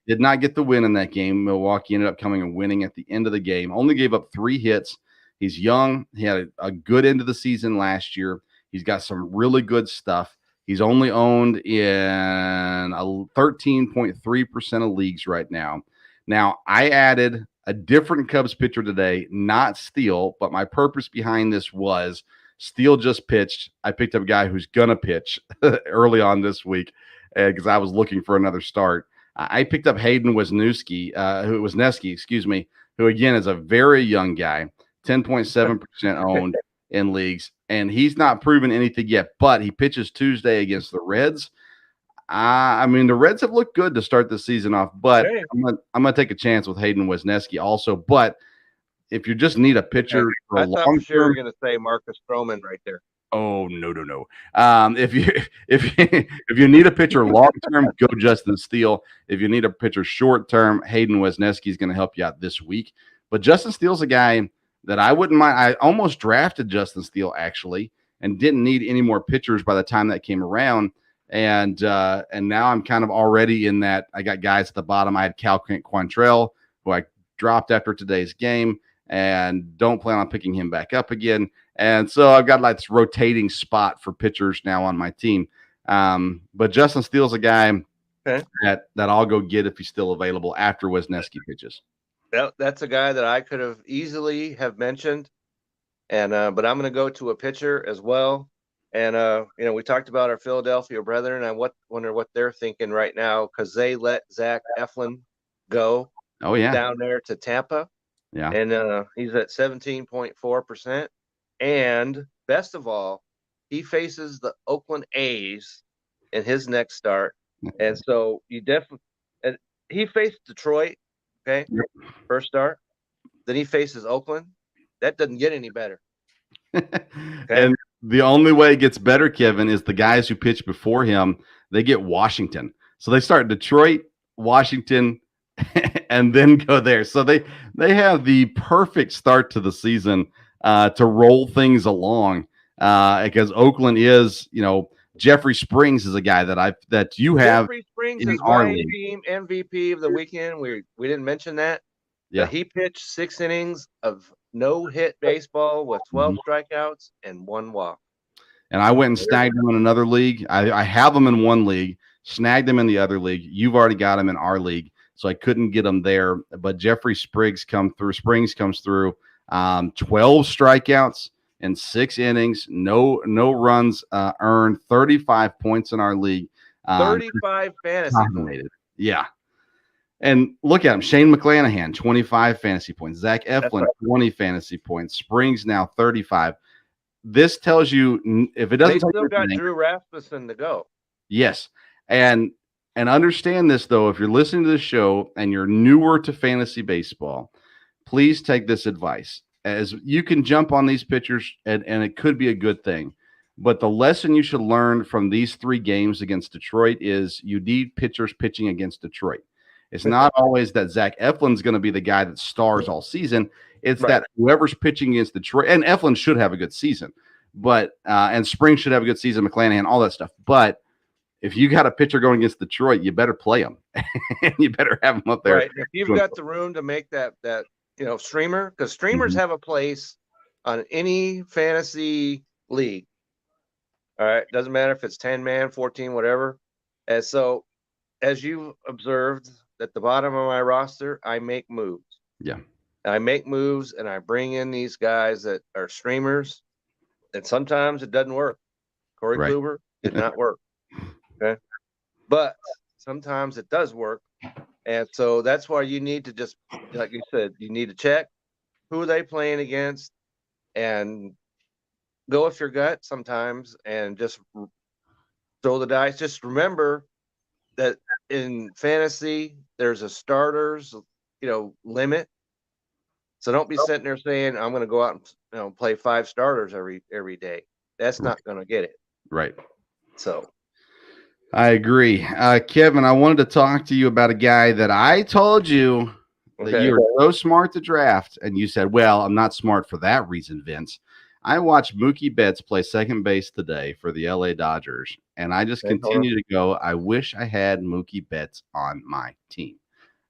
Did not get the win in that game. Milwaukee ended up coming and winning at the end of the game. Only gave up 3 hits. He's young. He had a good end of the season last year. He's got some really good stuff. He's only owned in 13.3% of leagues right now. Now, I added a different Cubs pitcher today, not Steele, but my purpose behind this was Steele just pitched. I picked up a guy who's going to pitch early on this week because I was looking for another start. I picked up Hayden Wesneski, who again is a very young guy, 10.7% owned in leagues, and he's not proven anything yet, but he pitches Tuesday against the Reds. I mean, the Reds have looked good to start the season off, but I'm gonna take a chance with Hayden Wesneski also. But if you just need a pitcher for a long term, for sure you're gonna say Marcus Stroman right there. Oh, no, no, no. If you if you need a pitcher long term, go Justin Steele. If you need a pitcher short term, Hayden Wesneski is going to help you out this week. But Justin Steele's a guy that I wouldn't mind. I almost drafted Justin Steele actually, and didn't need any more pitchers by the time that came around. And now I'm kind of already in that. I got guys at the bottom. I had Cal Quantrell, who I dropped after today's game, and don't plan on picking him back up again. And so I've got like this rotating spot for pitchers now on my team. But Justin Steele's a guy that I'll go get if he's still available after Wesneski pitches. That's a guy that I could have easily have mentioned, and but I'm going to go to a pitcher as well. And we talked about our Philadelphia brethren. I wonder what they're thinking right now, because they let Zach Eflin go. Oh yeah, down there to Tampa. Yeah, and he's at 17.4%. And best of all, he faces the Oakland A's in his next start. And so he faced Detroit, okay, first start. Then he faces Oakland. That doesn't get any better. Okay? And the only way it gets better, Kevin, is the guys who pitch before him, they get Washington. So they start Detroit, Washington, and then go there. So they have the perfect start to the season to roll things along, because Oakland is, Jeffrey Springs is a guy that you have. Jeffrey Springs is my team MVP of the weekend. We didn't mention that. Yeah, he pitched 6 innings of no-hit baseball with 12 strikeouts and 1 walk. And I went and snagged him in another league. I have him in one league, snagged him in the other league. You've already got him in our league, so I couldn't get him there. But Jeffrey Springs comes through, 12 strikeouts in 6 innings, no runs earned, 35 points in our league. 35 fantasy points. Yeah. And look at him. Shane McClanahan, 25 fantasy points. Zach Eflin, 20 fantasy points. Springs now 35. This tells you, if it doesn't, they still got Drew Rasmussen to go. Yes. And understand this, though, if you're listening to the show and you're newer to fantasy baseball, please take this advice. As you can jump on these pitchers, and it could be a good thing. But the lesson you should learn from these 3 games against Detroit is you need pitchers pitching against Detroit. It's not always that Zach Eflin's going to be the guy that stars all season. It's that whoever's pitching against Detroit, and Eflin should have a good season, but and Springs should have a good season, McClanahan, all that stuff. But if you got a pitcher going against Detroit, you better play him. You better have him up there. Right. If you've got the room to make that streamer, because streamers have a place on any fantasy league. All right. Doesn't matter if it's 10-man, 14, whatever. And so, as you've observed, at the bottom of my roster, I make moves. Yeah. I make moves and I bring in these guys that are streamers, and sometimes it doesn't work. Corey Kluber did not work. Okay. But sometimes it does work. And so that's why you need to just, like you said, you need to check who are they playing against and go with your gut sometimes and just throw the dice. Just remember that in fantasy, there's a starters, limit. So don't be sitting there saying, I'm going to go out and play 5 starters every day. That's not going to get it. Right. So I agree. Kevin, I wanted to talk to you about a guy that I told you that you were so smart to draft. And you said, well, I'm not smart for that reason, Vince. I watched Mookie Betts play second base today for the LA Dodgers. And I just continue to go, I wish I had Mookie Betts on my team.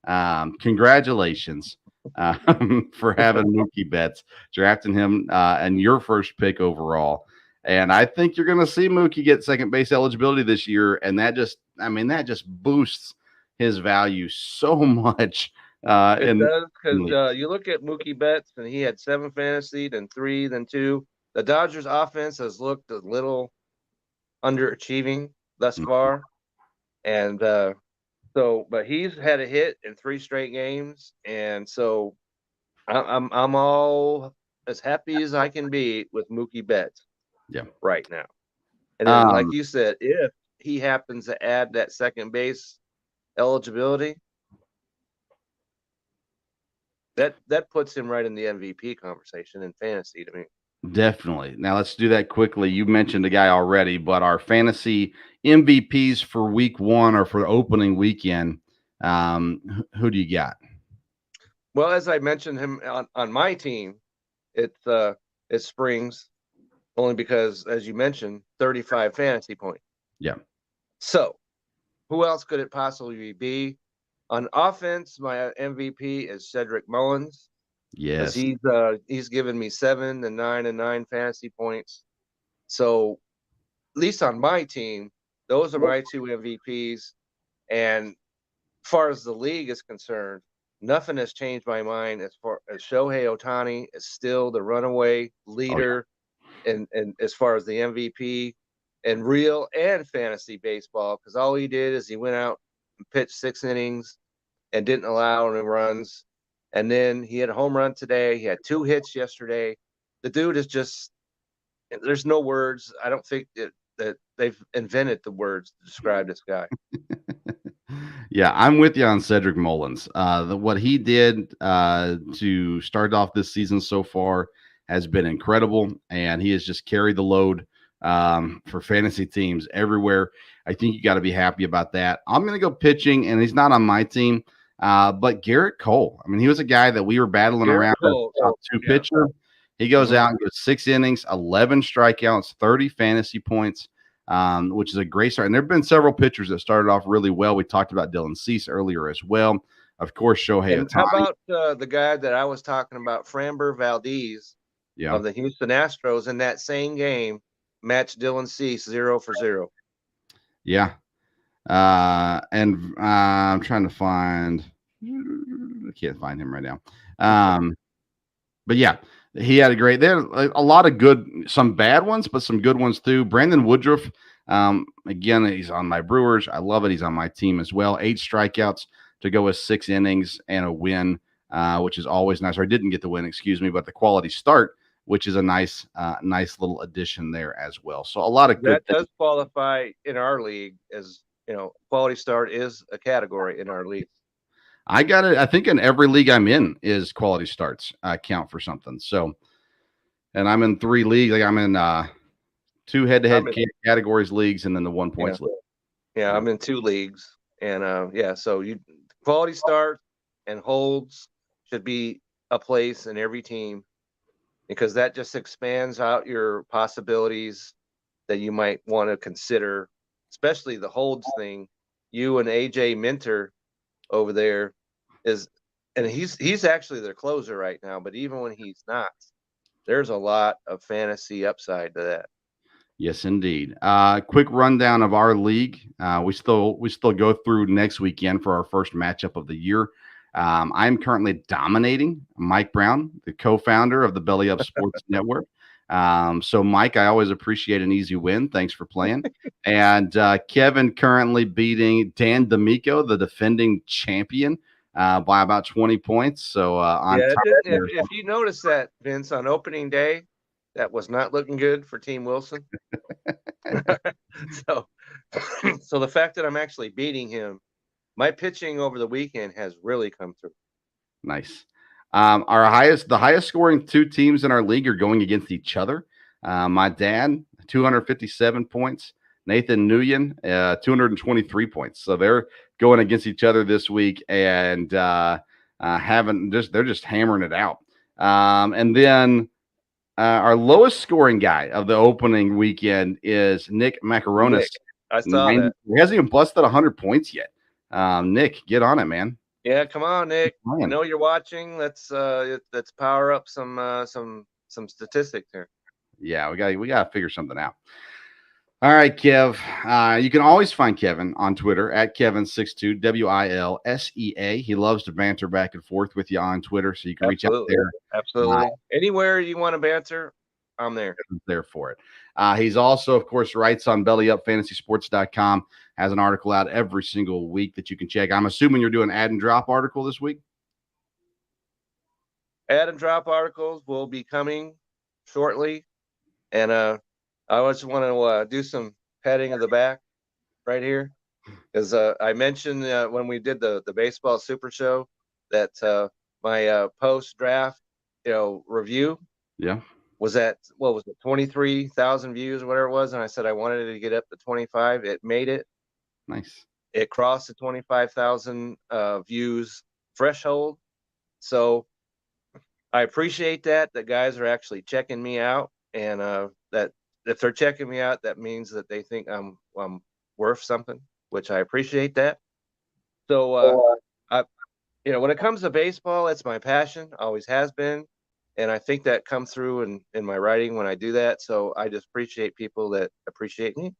Congratulations for having Mookie Betts, drafting him and your first pick overall. And I think you're going to see Mookie get second base eligibility this year. And that just boosts his value so much. It does, because you look at Mookie Betts, and he had 7 fantasy, then 3, then 2. The Dodgers offense has looked a little underachieving thus far. And but he's had a hit in 3 straight games. And so I'm all as happy as I can be with Mookie Betts right now. And then, like you said, if he happens to add that second base eligibility, that puts him right in the MVP conversation in fantasy to me. Definitely. Now let's do that quickly. You mentioned a guy already, but our fantasy MVPs for week one or for opening weekend, who do you got? Well, as I mentioned him on my team, it's Springs only because, as you mentioned, 35 fantasy points. Yeah. So who else could it possibly be? On offense, my MVP is Cedric Mullins because Yes. he's given me 7 and 9 and 9 fantasy points. So at least on my team, those are my two MVPs. And as far as the league is concerned, nothing has changed my mind as far as Shohei Ohtani is still the runaway Oh, yeah. leader and as far as the MVP in real and fantasy baseball, because all he did is he went out and pitched 6 innings and didn't allow any runs. And then he had a home run today. He had 2 hits yesterday. The dude is just, there's no words. I don't think that they've invented the words to describe this guy. Yeah, I'm with you on Cedric Mullins. What he did to start off this season so far has been incredible, and he has just carried the load for fantasy teams everywhere. I think you got to be happy about that. I'm going to go pitching, and he's not on my team, but Garrett Cole. I mean, he was a guy that we were battling Garrett around Cole, as a two pitcher. He goes Mhm. out and goes 6 innings, 11 strikeouts, 30 fantasy points. Which is a great start. And there have been several pitchers that started off really well. We talked about Dylan Cease earlier as well. Of course, Shohei And how Ohtani. about the guy that I was talking about, Framber Valdez Yeah. of the Houston Astros, in that same game matched Dylan Cease 0 for 0. Yeah. And I'm trying to find, I can't find him right now. But yeah, he had a great, there a lot of good, some bad ones, but some good ones too. Brandon Woodruff, again, he's on my Brewers. I love it. He's on my team as well. 8 strikeouts to go with 6 innings and a win, which is always nice. Or I didn't get the win, excuse me, but the quality start, which is a nice, nice little addition there as well. So a lot of good That does qualify in our league as, quality start is a category in our league. I got it. I think in every league I'm in is quality starts count for something. So, and I'm in 3 leagues. Like I'm in 2 head-to-head categories leagues, and then the 1 points league. Yeah, I'm in 2 leagues, and so quality start and holds should be a place in every team because that just expands out your possibilities that you might want to consider, especially the holds thing. You and AJ Minter over there and he's actually their closer right now, but even when he's not, there's a lot of fantasy upside to that. Yes, indeed. Quick rundown of our league. We still go through next weekend for our first matchup of the year. I'm currently dominating Mike Brown, the co-founder of the Belly Up Sports Network. So, Mike, I always appreciate an easy win. Thanks for playing. And Kevin currently beating Dan D'Amico, the defending champion, by about 20 points. So, if you notice that, Vince, on opening day, that was not looking good for Team Wilson. so the fact that I'm actually beating him, my pitching over the weekend has really come through. Nice. The highest scoring 2 teams in our league are going against each other. My dad, 257 points. Nathan Nguyen, 223 points. So they're going against each other this week and they're just hammering it out. And then our lowest scoring guy of the opening weekend is Nick Macaronis. I saw that. He hasn't even busted 100 points yet. Nick, get on it, man. Yeah, come on, Nick. I know you're watching. Let's power up some statistics here. Yeah, we got to figure something out. All right, Kev. You can always find Kevin on Twitter at Kevin62 WILSEA. He loves to banter back and forth with you on Twitter, so you can reach out there. Absolutely. Anywhere you want to banter, I'm there. I'm there for it. He's also, of course, writes on BellyUpFantasySports.com. Has an article out every single week that you can check. I'm assuming you're doing add and drop article this week. Add and drop articles will be coming shortly, and I just want to do some patting of the back right here, because I mentioned when we did the baseball super show that my post draft review. Yeah. was at, what was it, 23,000 views or whatever it was, and I said I wanted it to get up to 25. It made it. Nice. It crossed the 25,000 views threshold. So I appreciate that guys are actually checking me out, and that if they're checking me out, that means that they think I'm worth something, which I appreciate that. So when it comes to baseball, it's my passion, always has been, and I think that comes through in my writing when I do that. So I just appreciate people that appreciate me.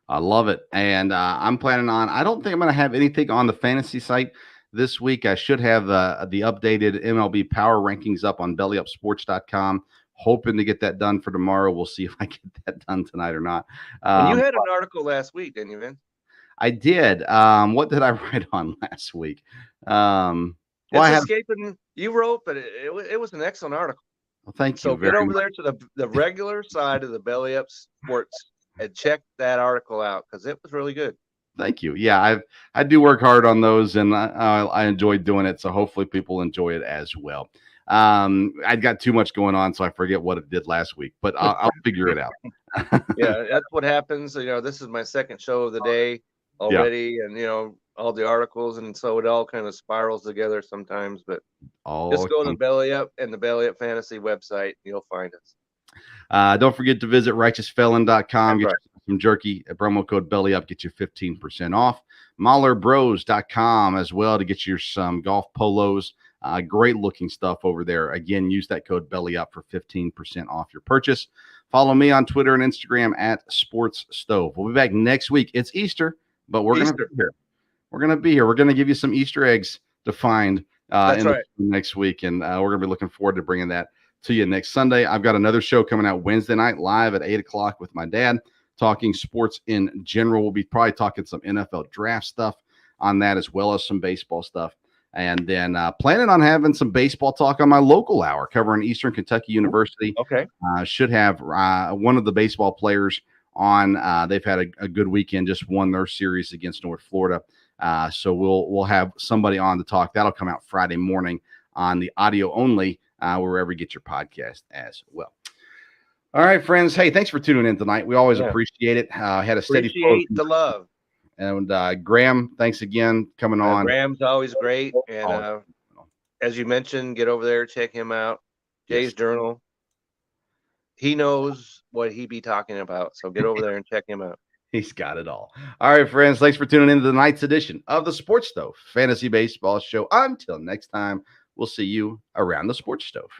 I love it. And I'm planning on, I don't think I'm going to have anything on the fantasy site this week. I should have the updated MLB power rankings up on bellyupsports.com. Hoping to get that done for tomorrow. We'll see if I get that done tonight or not. And you had an article last week, didn't you, Vince? I did. What did I write on last week? Escaping. You wrote, but it was an excellent article. Well, thank you. So get over there to the regular side of the Belly Up Sports and check that article out because it was really good. Thank you. Yeah, I do work hard on those, and I enjoy doing it. So hopefully people enjoy it as well. I got too much going on, so I forget what it did last week, but I'll figure it out. Yeah, that's what happens. This is my second show of the day already, and all the articles, and so it all kind of spirals together sometimes. But just go to the Belly Up and the Belly Up Fantasy website, and you'll find us. Don't forget to visit righteousfelon.com. Get some jerky at promo code BELLYUP. Get you 15% off. MahlerBros.com as well to get you some golf polos. Great looking stuff over there. Again, use that code BELLYUP for 15% off your purchase. Follow me on Twitter and Instagram at Sports Stove. We'll be back next week. It's Easter, but we're going to be here. We're going to be here. We're going to give you some Easter eggs to find next week, and we're going to be looking forward to bringing that to you next Sunday. I've got another show coming out Wednesday night live at 8 o'clock with my dad, talking sports in general. We'll be probably talking some NFL draft stuff on that, as well as some baseball stuff. And then planning on having some baseball talk on my local hour, covering Eastern Kentucky University. Okay. Should have one of the baseball players on. They've had a good weekend, just won their series against North Florida. So we'll have somebody on to talk. That'll come out Friday morning on the audio only, wherever you get your podcast as well. All right, friends. Hey, thanks for tuning in tonight. We always appreciate it. Had a steady flow. Appreciate the love. And Graeme, thanks again coming on. Graham's always great. And as you mentioned, get over there, check him out. Jay's Journal. He knows what he be talking about. So get over there and check him out. He's got it all. All right, friends. Thanks for tuning in to tonight's edition of the Sports Stove Fantasy Baseball Show. Until next time, we'll see you around the Sports Stove.